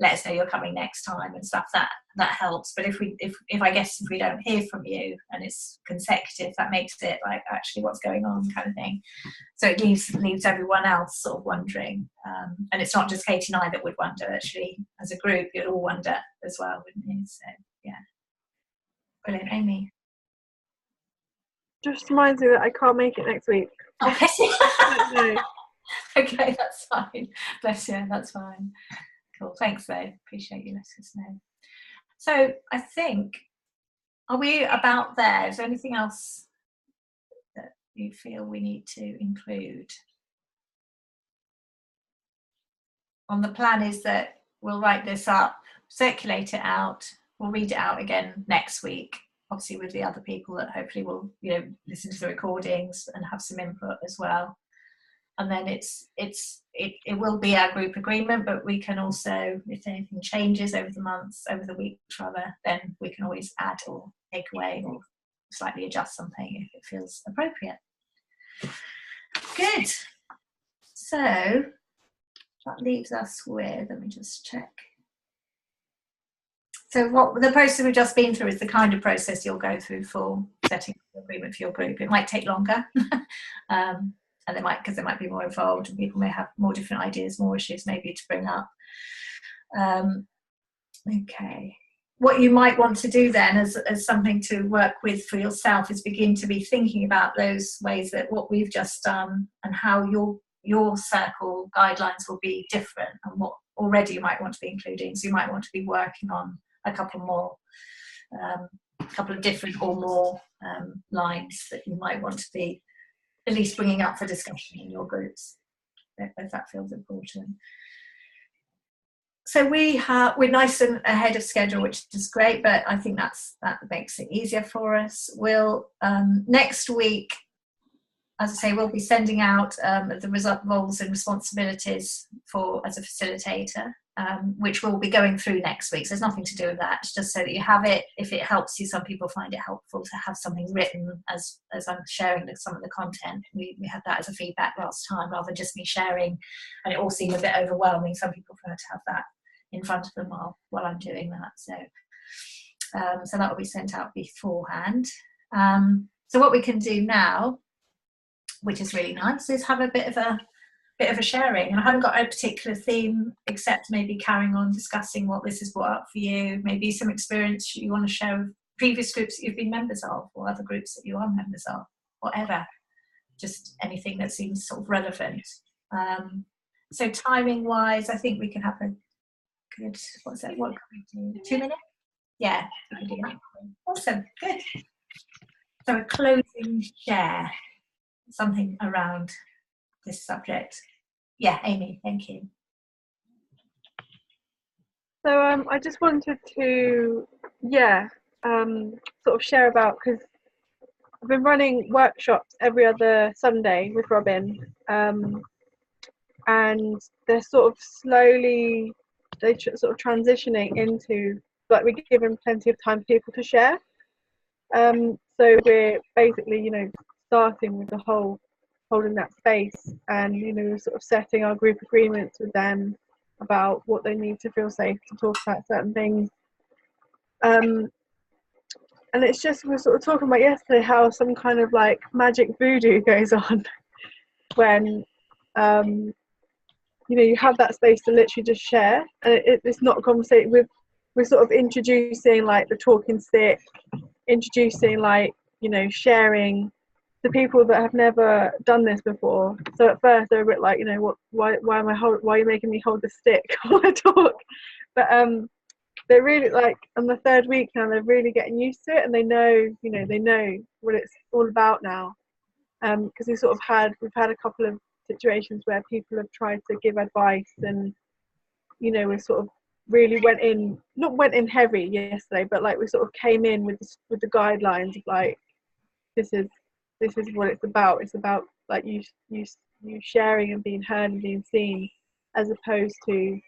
let us know you're coming next time and stuff, that helps. But if we don't hear from you and it's consecutive, that makes it like actually what's going on kind of thing. So it leaves everyone else sort of wondering, and it's not just Katie and I that would wonder. Actually, as a group, you'd all wonder as well, wouldn't you? So yeah, brilliant. Amy, just reminds me that I can't make it next week. Okay, okay, that's fine. Bless you, that's fine. Cool, thanks though, appreciate you letting us know. So I think, are we about there? Is there anything else that you feel we need to include? On the plan is that we'll write this up, circulate it out, we'll read it out again next week, obviously with the other people that hopefully will, you know, listen to the recordings and have some input as well. And then it will be our group agreement, but we can also, if anything changes over the months, over the week rather, then we can always add or take away or slightly adjust something if it feels appropriate. Good. So that leaves us with, let me just check. So what the process we've just been through is the kind of process you'll go through for setting an agreement for your group. It might take longer. And because there might be more involved and people may have more different ideas, more issues maybe to bring up. Okay. What you might want to do then as something to work with for yourself is begin to be thinking about those ways that what we've just done and how your circle guidelines will be different and what already you might want to be including. So you might want to be working on a couple more, a couple of different or more lines that you might want to be at least bringing up for discussion in your groups, if that feels important. So we're nice and ahead of schedule, which is great, but I think that makes it easier for us. We'll next week, as I say, we'll be sending out the roles and responsibilities as a facilitator, which we'll be going through next week. So there's nothing to do with that. It's just so that you have it. If it helps you, some people find it helpful to have something written as I'm sharing some of the content. We had that as a feedback last time, rather than just me sharing, and it all seemed a bit overwhelming. Some people prefer to have that in front of them while I'm doing that. So that will be sent out beforehand. So what we can do now, which is really nice, is have a bit of a sharing. And I haven't got a particular theme except maybe carrying on discussing what this has brought up for you, maybe some experience you want to share with previous groups that you've been members of or other groups that you are members of, whatever, just anything that seems sort of relevant. So timing wise, I think we can have a good, what can we do, 2 minutes? Yeah, we can do that. Awesome, good. So a closing share, something around this subject. Yeah, Amy, thank you. So I just wanted to, sort of share about, because I've been running workshops every other Sunday with Robin, and they're sort of slowly, sort of transitioning into, like, we're giving plenty of time for people to share. So we're basically, you know, starting with the whole holding that space, and, you know, sort of setting our group agreements with them about what they need to feel safe to talk about certain things. And it's just, we were sort of talking about yesterday how some kind of like magic voodoo goes on when you know, you have that space to literally just share, and it's not a conversation. We're sort of introducing like the talking stick, introducing, like, you know, sharing to people that have never done this before. So at first they're a bit like, you know, why are you making me hold the stick while I talk? But they're really, like, on the third week now, they're really getting used to it, and they know what it's all about now. Because we've had a couple of situations where people have tried to give advice, and, you know, we sort of really went in heavy yesterday, but like we sort of came in with the guidelines of, like, this is what it's about. It's about, like, you sharing and being heard and being seen, as opposed to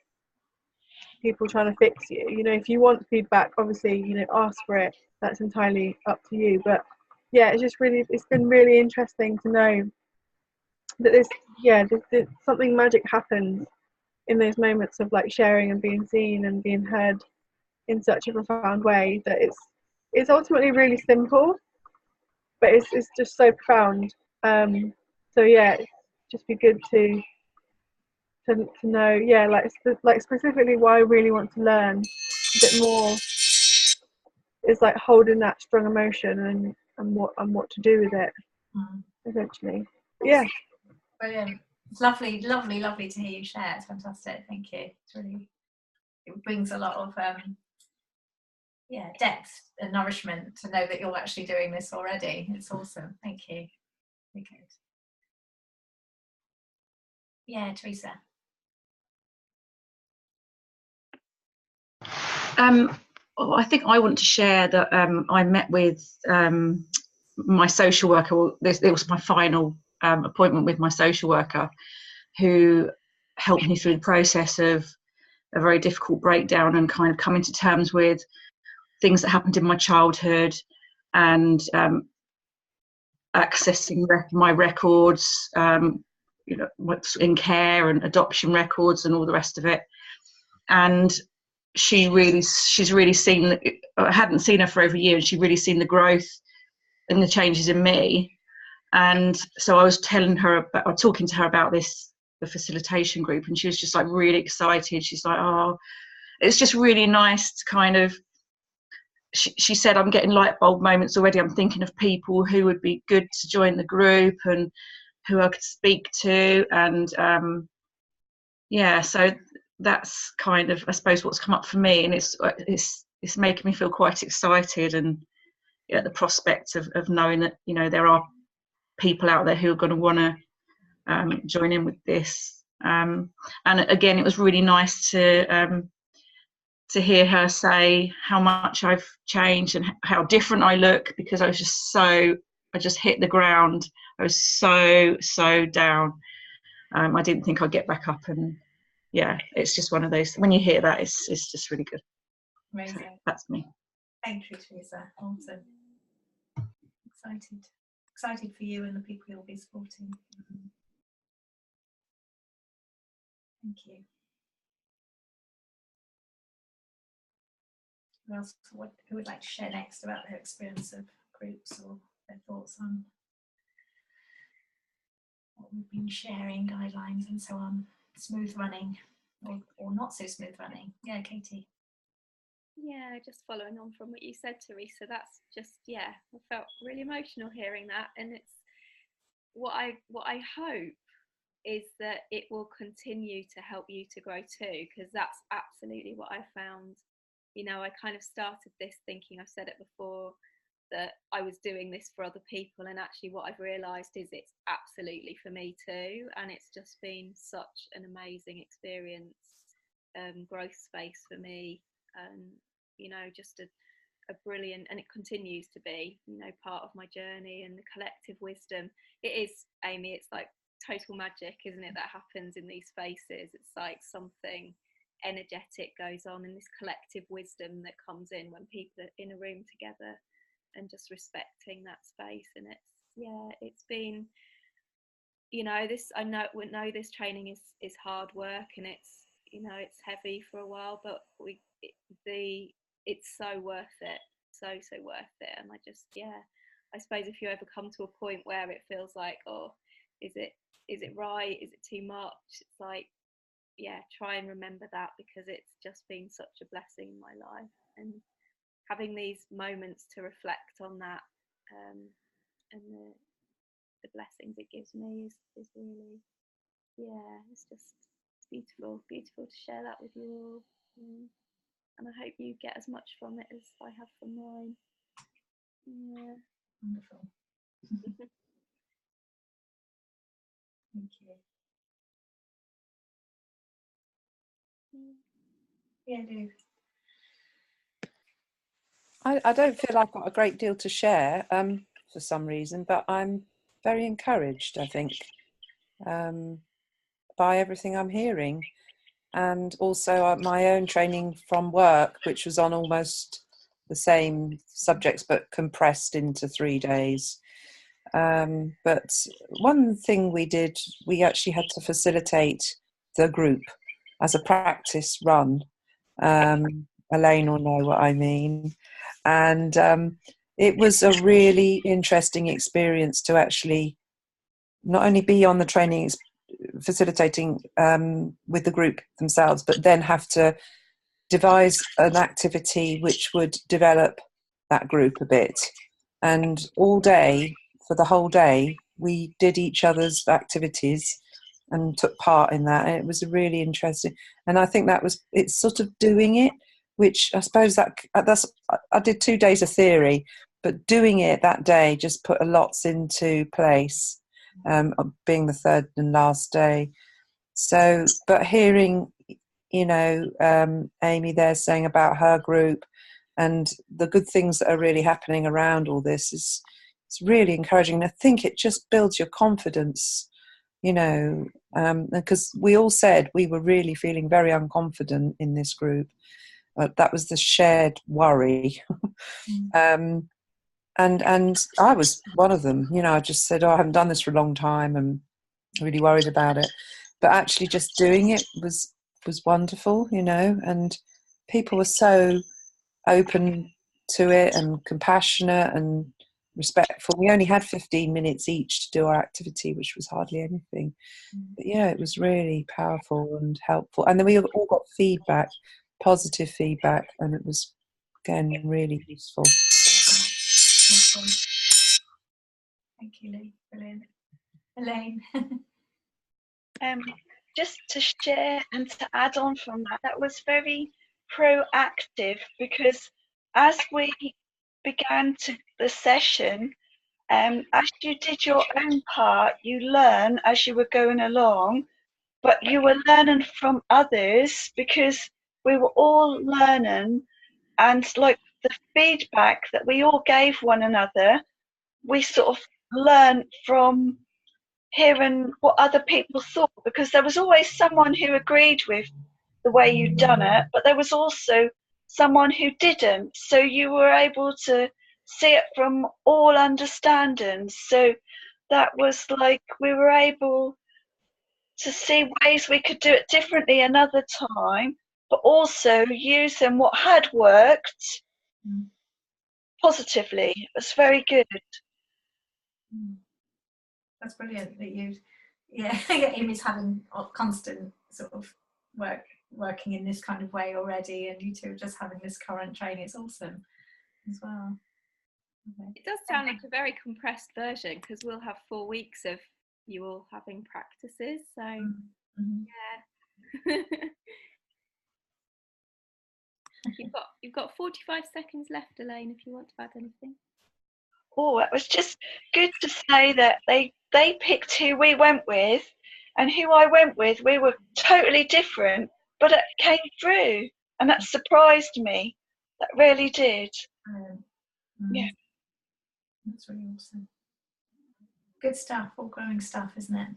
people trying to fix you. You know, if you want feedback, obviously, you know, ask for it. That's entirely up to you. But yeah, it's been really interesting to know that something magic happens in those moments of, like, sharing and being seen and being heard in such a profound way, that it's ultimately really simple, but it's just so profound. So yeah, it'd just be good to know, yeah, like specifically why I really want to learn a bit more is, like, holding that strong emotion and what to do with it eventually. Yeah. Brilliant. It's lovely to hear you share. It's fantastic. Thank you. It brings a lot of depth and nourishment to know that you're actually doing this already. It's awesome. Thank you. Very good. Yeah, Teresa. I think I want to share that I met with my social worker. It was my final appointment with my social worker, who helped me through the process of a very difficult breakdown and kind of coming to terms with things that happened in my childhood, and accessing my records, what's in care and adoption records and all the rest of it. And she's really seen, I hadn't seen her for over a year, and she'd really seen the growth and the changes in me. And so I was talking to her about the facilitation group, and she was just like really excited. She's like, oh, it's just really nice to kind of, she said, I'm getting light bulb moments already. I'm thinking of people who would be good to join the group and who I could speak to. And so that's kind of, I suppose, what's come up for me. And it's making me feel quite excited, and the prospect of knowing that, there are people out there who are going to want to join in with this. And again, it was really nice to hear her say how much I've changed and how different I look, because I just hit the ground. I was so down. I didn't think I'd get back up, and it's just one of those, when you hear that, it's just really good. Amazing. That's me. Thank you, Teresa. Awesome. Excited for you and the people you'll be supporting. Thank you. Who would like to share next about their experience of groups, or their thoughts on what we've been sharing, guidelines and so on? Smooth running or not so smooth running. Yeah, Katie. Yeah, just following on from what you said, Teresa, that's just, I felt really emotional hearing that. And it's what I hope is that it will continue to help you to grow too, because that's absolutely what I found. I kind of started this thinking, I've said it before, that I was doing this for other people, and actually what I've realised is it's absolutely for me too. And it's just been such an amazing experience, growth space for me, and just a brilliant, and it continues to be, part of my journey, and the collective wisdom. It is, Amy, it's like total magic, isn't it, that happens in these spaces. It's like something energetic goes on, in this collective wisdom that comes in when people are in a room together and just respecting that space. And it's been, this, I know this training is hard work, and it's it's heavy for a while, but it's so worth it, so worth it. And I just I suppose if you ever come to a point where it feels like, oh, is it right, is it too much, it's like, try and remember that, because it's just been such a blessing in my life, and having these moments to reflect on that, and the blessings it gives me is really, it's beautiful to share that with you all. And I hope you get as much from it as I have from mine. Wonderful. Thank you. Yeah, do. I don't feel I've got a great deal to share for some reason, but I'm very encouraged, I think, by everything I'm hearing. And also my own training from work, which was on almost the same subjects but compressed into 3 days. But one thing we did, we actually had to facilitate the group as a practice run. Elaine will know what I mean. And it was a really interesting experience to actually not only be on the training facilitating with the group themselves, but then have to devise an activity which would develop that group a bit. And all day, for the whole day, we did each other's activities and took part in that. And it was really interesting. And I think it's sort of doing it, which I suppose that's, I did 2 days of theory, but doing it that day just put a lots into place, being the third and last day. So, but hearing, Amy there saying about her group, and the good things that are really happening around all this is it's really encouraging. And I think it just builds your confidence, you know, because we all said we were really feeling very unconfident in this group. That was the shared worry. And I was one of them. You know, I just said, oh, I haven't done this for a long time and really worried about it. But actually just doing it was wonderful, you know, and people were so open to it and compassionate and respectful. We only had 15 minutes each to do our activity, which was hardly anything. But yeah, it was really powerful and helpful. And then we all got feedback, positive feedback, and it was, again, really useful. Thank you, Lee. Brilliant. Elaine. Just to share and to add on from that, that was very proactive, because as we began the session, as you did your own part, you learn as you were going along, but you were learning from others, because we were all learning, and like the feedback that we all gave one another, we sort of learned from hearing what other people thought, because there was always someone who agreed with the way you'd done it, but there was also someone who didn't, so you were able to see it from all understandings. So that was like we were able to see ways we could do it differently another time, but also using what had worked positively. It was very good. That's brilliant that you, Amy's having constant sort of working in this kind of way already, and you two are just having this current training. It's awesome as well. Okay. It does sound like a very compressed version, because we'll have 4 weeks of you all having practices. So yeah. You've got 45 seconds left, Elaine, if you want to add anything. Oh, it was just good to say that they picked who we went with, and who I went with, we were totally different, but it came through, and that surprised me. That really did. Yeah. That's really awesome. Good stuff, all growing stuff, isn't it?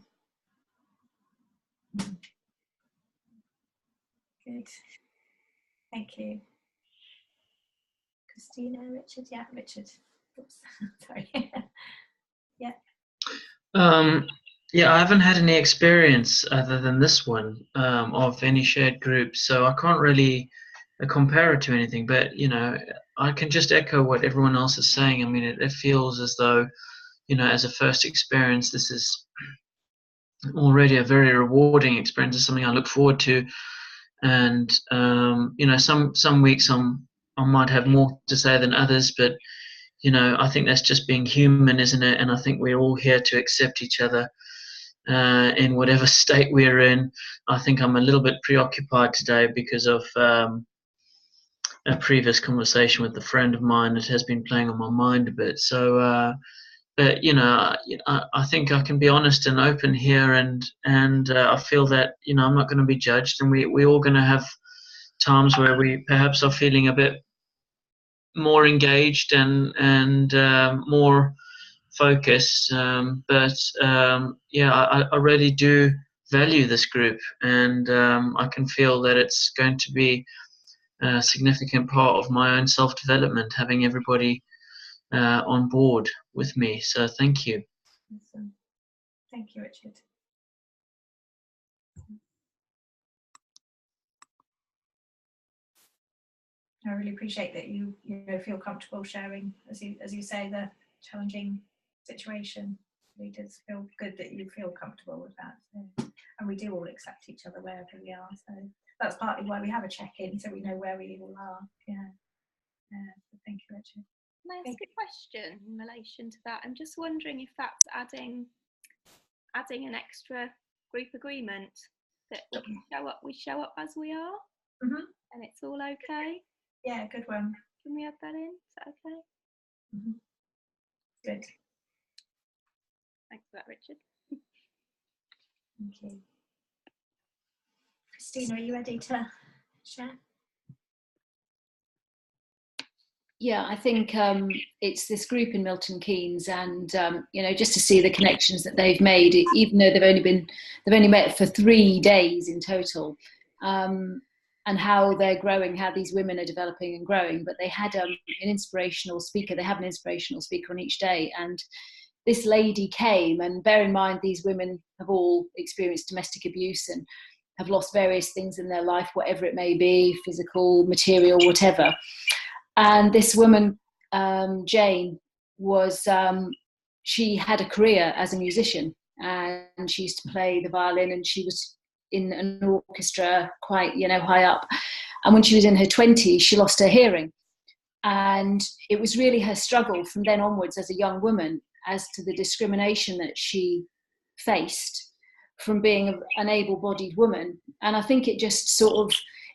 Good. Thank you. Christina, Richard? Yeah, Richard. Oops, sorry. Yeah. Yeah, I haven't had any experience other than this one of any shared groups, so I can't really compare it to anything. But you know, I can just echo what everyone else is saying. I mean, it feels as though, you know, as a first experience, this is already a very rewarding experience. It's something I look forward to, and you know, some weeks I might have more to say than others, but you know, I think that's just being human, isn't it? And I think we're all here to accept each other in whatever state we're in. I think I'm a little bit preoccupied today because of a previous conversation with a friend of mine that has been playing on my mind a bit. So, but you know, I think I can be honest and open here, and I feel that, you know, I'm not going to be judged, and we're all going to have times where we perhaps are feeling a bit more engaged and more focused. Yeah, I really do value this group, and I can feel that it's going to be a significant part of my own self-development, having everybody on board with me. So thank you. Awesome. Thank you, Richard. I really appreciate that you feel comfortable sharing, as you say, the challenging situation. It does feel good that you feel comfortable with that. So, and we do all accept each other wherever we are. So that's partly why we have a check-in, so we know where we all are. Yeah. So thank you, Richard. Can I ask a question in relation to that? I'm just wondering if that's adding an extra group agreement, that we show up as we are, and it's all okay. Yeah, good one. Can we add that in? Is that okay? Good. Thanks for that, Richard. Thank you. Christina, are you ready to share? Yeah, I think it's this group in Milton Keynes, and just to see the connections that they've made, even though they've only met for 3 days in total, and how they're growing, how these women are developing and growing. But they had an inspirational speaker. They have an inspirational speaker on each day, and this lady came. And bear in mind, these women have all experienced domestic abuse and have lost various things in their life, whatever it may be, physical, material, whatever. And this woman, Jane, she had a career as a musician, and she used to play the violin, and she was in an orchestra quite, high up. And when she was in her 20s, she lost her hearing. And it was really her struggle from then onwards as a young woman as to the discrimination that she faced from being an able-bodied woman. And I think it just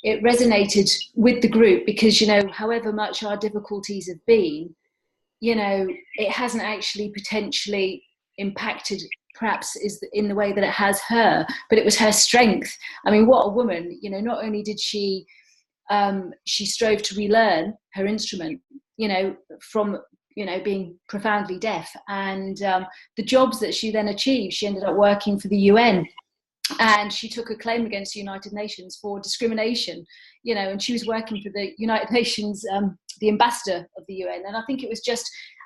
it resonated with the group because, however much our difficulties have been, it hasn't actually potentially impacted perhaps is in the way that it has her, but it was her strength. I mean, what a woman, not only did she strove to relearn her instrument, from, being profoundly deaf, and the jobs that she then achieved, she ended up working for the UN. And she took a claim against the United Nations for discrimination, and she was working for the United Nations, the ambassador of the UN. And I think it was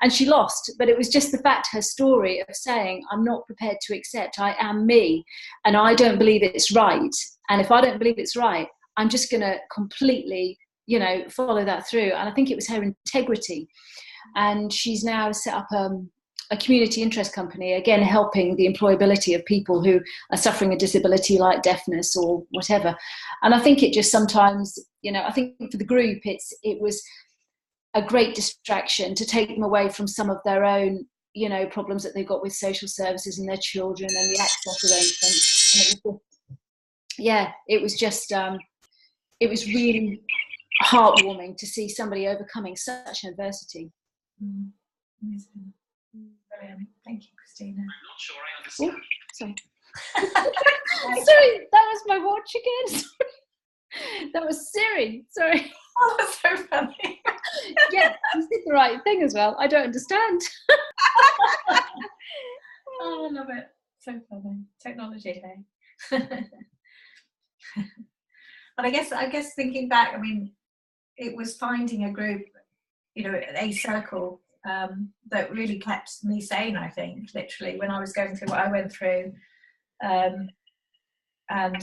and she lost, but it was just the fact, her story of saying, I'm not prepared to accept, I am me, and I don't believe it's right. And if I don't believe it's right, I'm just going to completely, follow that through. And I think it was her integrity. And she's now set up a community interest company, again, helping the employability of people who are suffering a disability like deafness or whatever. And I think it just sometimes, I think for the group, it was a great distraction to take them away from some of their own, problems that they've got with social services and their children and the access arrangements. And it was really heartwarming to see somebody overcoming such adversity. Amazing. Brilliant. Thank you, Christina. I'm not sure I understand. Oh, sorry. Sorry, that was my watch again. Sorry. That was Siri. Sorry. Oh, that's so funny. Yeah, you did the right thing as well. I don't understand. Oh, I love it. So funny. Technology, hey. And I guess thinking back, I mean, it was finding a group, a circle that really kept me sane, I think, literally, when I was going through what I went through, and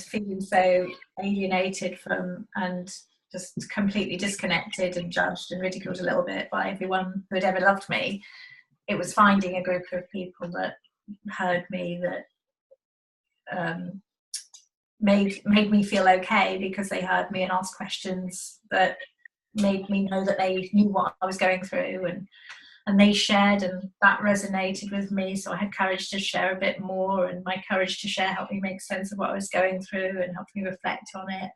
feeling so alienated from and just completely disconnected and judged and ridiculed a little bit by everyone who had ever loved me. It was finding a group of people that heard me, that made me feel okay because they heard me and asked questions that made me know that they knew what I was going through, and they shared, and that resonated with me, so I had courage to share a bit more, and my courage to share helped me make sense of what I was going through and helped me reflect on it,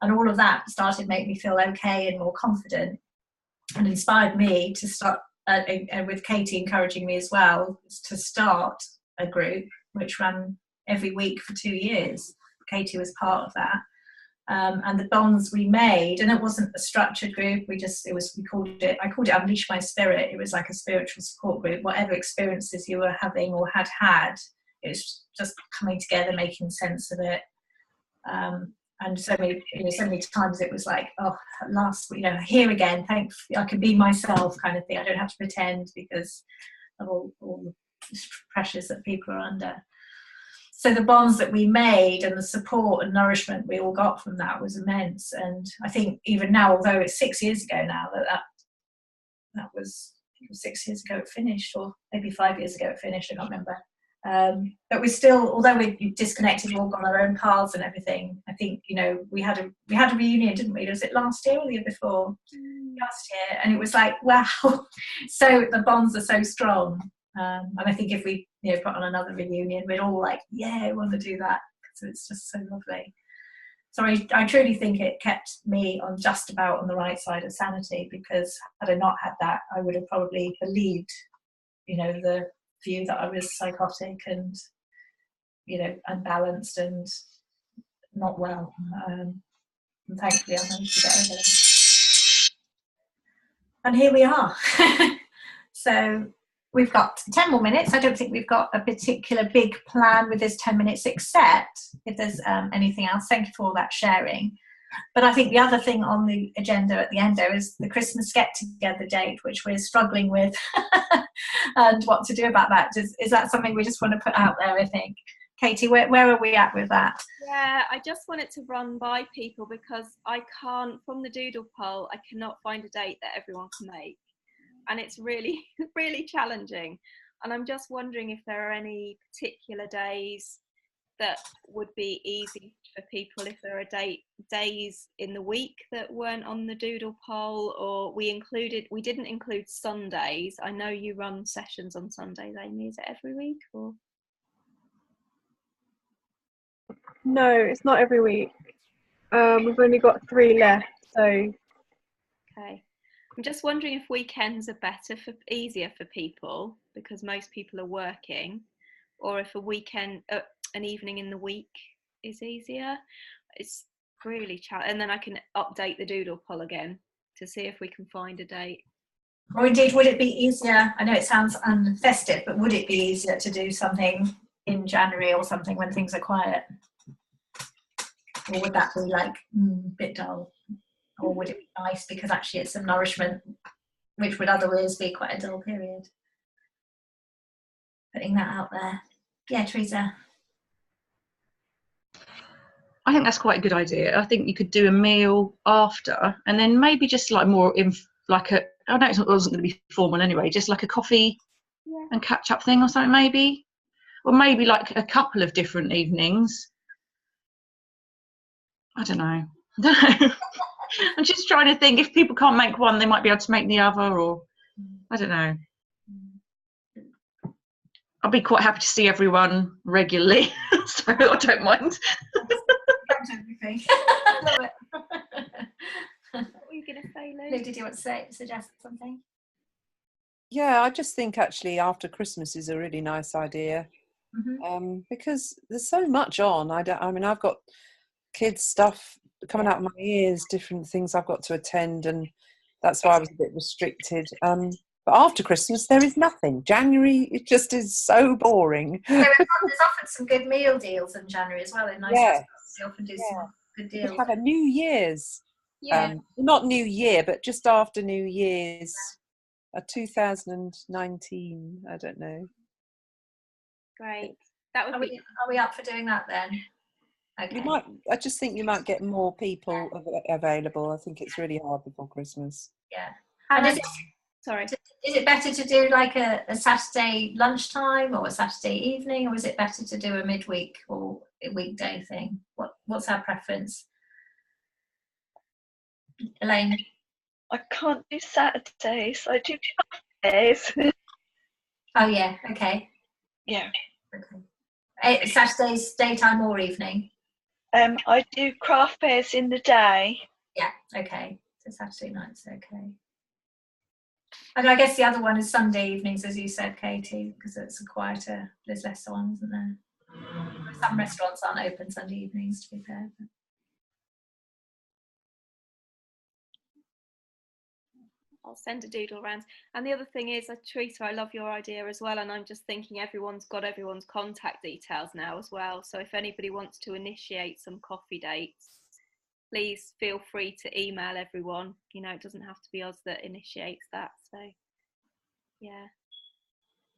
and all of that started to make me feel okay and more confident, and inspired me to start, with Katie encouraging me as well, to start a group which ran every week for 2 years. Katie was part of that. And the bonds we made, and it wasn't a structured group, I called it Unleash My Spirit. It was like a spiritual support group. Whatever experiences you were having or had, it was just coming together, making sense of it. And so many times it was like, oh, at last, here again, thanks, I can be myself, kind of thing. I don't have to pretend because of all the pressures that people are under. So the bonds that we made and the support and nourishment we all got from that was immense. And I think even now, although it's 6 years ago now, that was 6 years ago it finished, or maybe 5 years ago it finished, I can't remember. But we still, although we disconnected, we've all gone our own paths and everything. I think, we had a reunion, didn't we? Was it last year or the year before? Last year. And it was like, wow. So the bonds are so strong. And I think if we put on another reunion, we'd all like, yeah, I want to do that. So it's just so lovely. So I truly think it kept me just about on the right side of sanity, because had I not had that, I would have probably believed, the view that I was psychotic and, unbalanced and not well. And thankfully I managed to get over And here we are. So we've got 10 more minutes. I don't think we've got a particular big plan with this 10 minutes, except if there's anything else. Thank you for all that sharing. But I think the other thing on the agenda at the end there is the Christmas get-together date, which we're struggling with, and what to do about that. Is that something we just want to put out there, I think? Katie, where are we at with that? Yeah, I just wanted to run by people because I can't, from the doodle poll, I cannot find a date that everyone can make. And it's really, really challenging. And I'm just wondering if there are any particular days that would be easy for people, if there are days in the week that weren't on the doodle poll, or we didn't include Sundays. I know you run sessions on Sundays, Amy. Is it every week or? No, it's not every week. We've only got 3 left, so. Okay. I'm just wondering if weekends are easier for people because most people are working, or if a weekend, an evening in the week is easier. It's really challenging. And then I can update the doodle poll again to see if we can find a date. Or indeed, would it be easier, I know it sounds unfestive, but would it be easier to do something in January or something when things are quiet? Or would that be like a bit dull? Or would it be nice because actually it's some nourishment, which would otherwise be quite a dull period? Putting that out there. Yeah, Teresa. I think that's quite a good idea. I think you could do a meal after, and then maybe just like more I know it wasn't going to be formal anyway, just like a coffee and catch up thing or something maybe. Or maybe like a couple of different evenings. I don't know. I'm just trying to think, if people can't make one, they might be able to make the other, or I don't know. I'll be quite happy to see everyone regularly, so I don't mind. Love it. What were you going to say, Lou, did you want to suggest something? Yeah, I just think actually after Christmas is a really nice idea. Because there's so much on. I mean, I've got kids stuff coming out of my ears, different things I've got to attend, and that's why I was a bit restricted. But after Christmas, there is nothing. January, it just is so boring. There's often some good meal deals in January as well. In nice restaurants, they often do some good deals. We have a New Year's, not New Year, but just after New Year's, a 2019. I don't know. Great. That would be. Are we up for doing that then? Okay. I just think you might get more people available. I think it's really hard before Christmas. Yeah. And is it better to do like a Saturday lunchtime or a Saturday evening, or is it better to do a midweek or a weekday thing? What's our preference? Elaine? I can't do Saturdays. I do days. Oh yeah. Okay. Yeah. Okay. Saturdays, daytime or evening? I do craft fairs in the day. Yeah. Okay. So Saturday nights. Okay. And I guess the other one is Sunday evenings, as you said, Katie, because it's quieter. There's less on, isn't there? Some restaurants aren't open Sunday evenings, to be fair. But. I'll send a doodle around. And the other thing is, Teresa, I love your idea as well. And I'm just thinking everyone's got everyone's contact details now as well. So if anybody wants to initiate some coffee dates, please feel free to email everyone. You know, it doesn't have to be us that initiates that. So, yeah.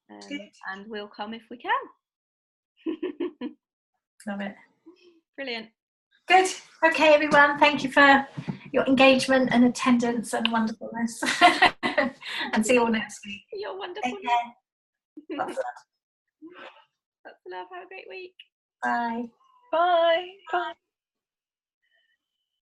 And we'll come if we can. Love it. Brilliant. Good. Okay, everyone. Thank you for your engagement and attendance and wonderfulness. And see you all next week. You're wonderful. Take care. Lots of love. Lots of love. Have a great week. Bye. Bye. Bye.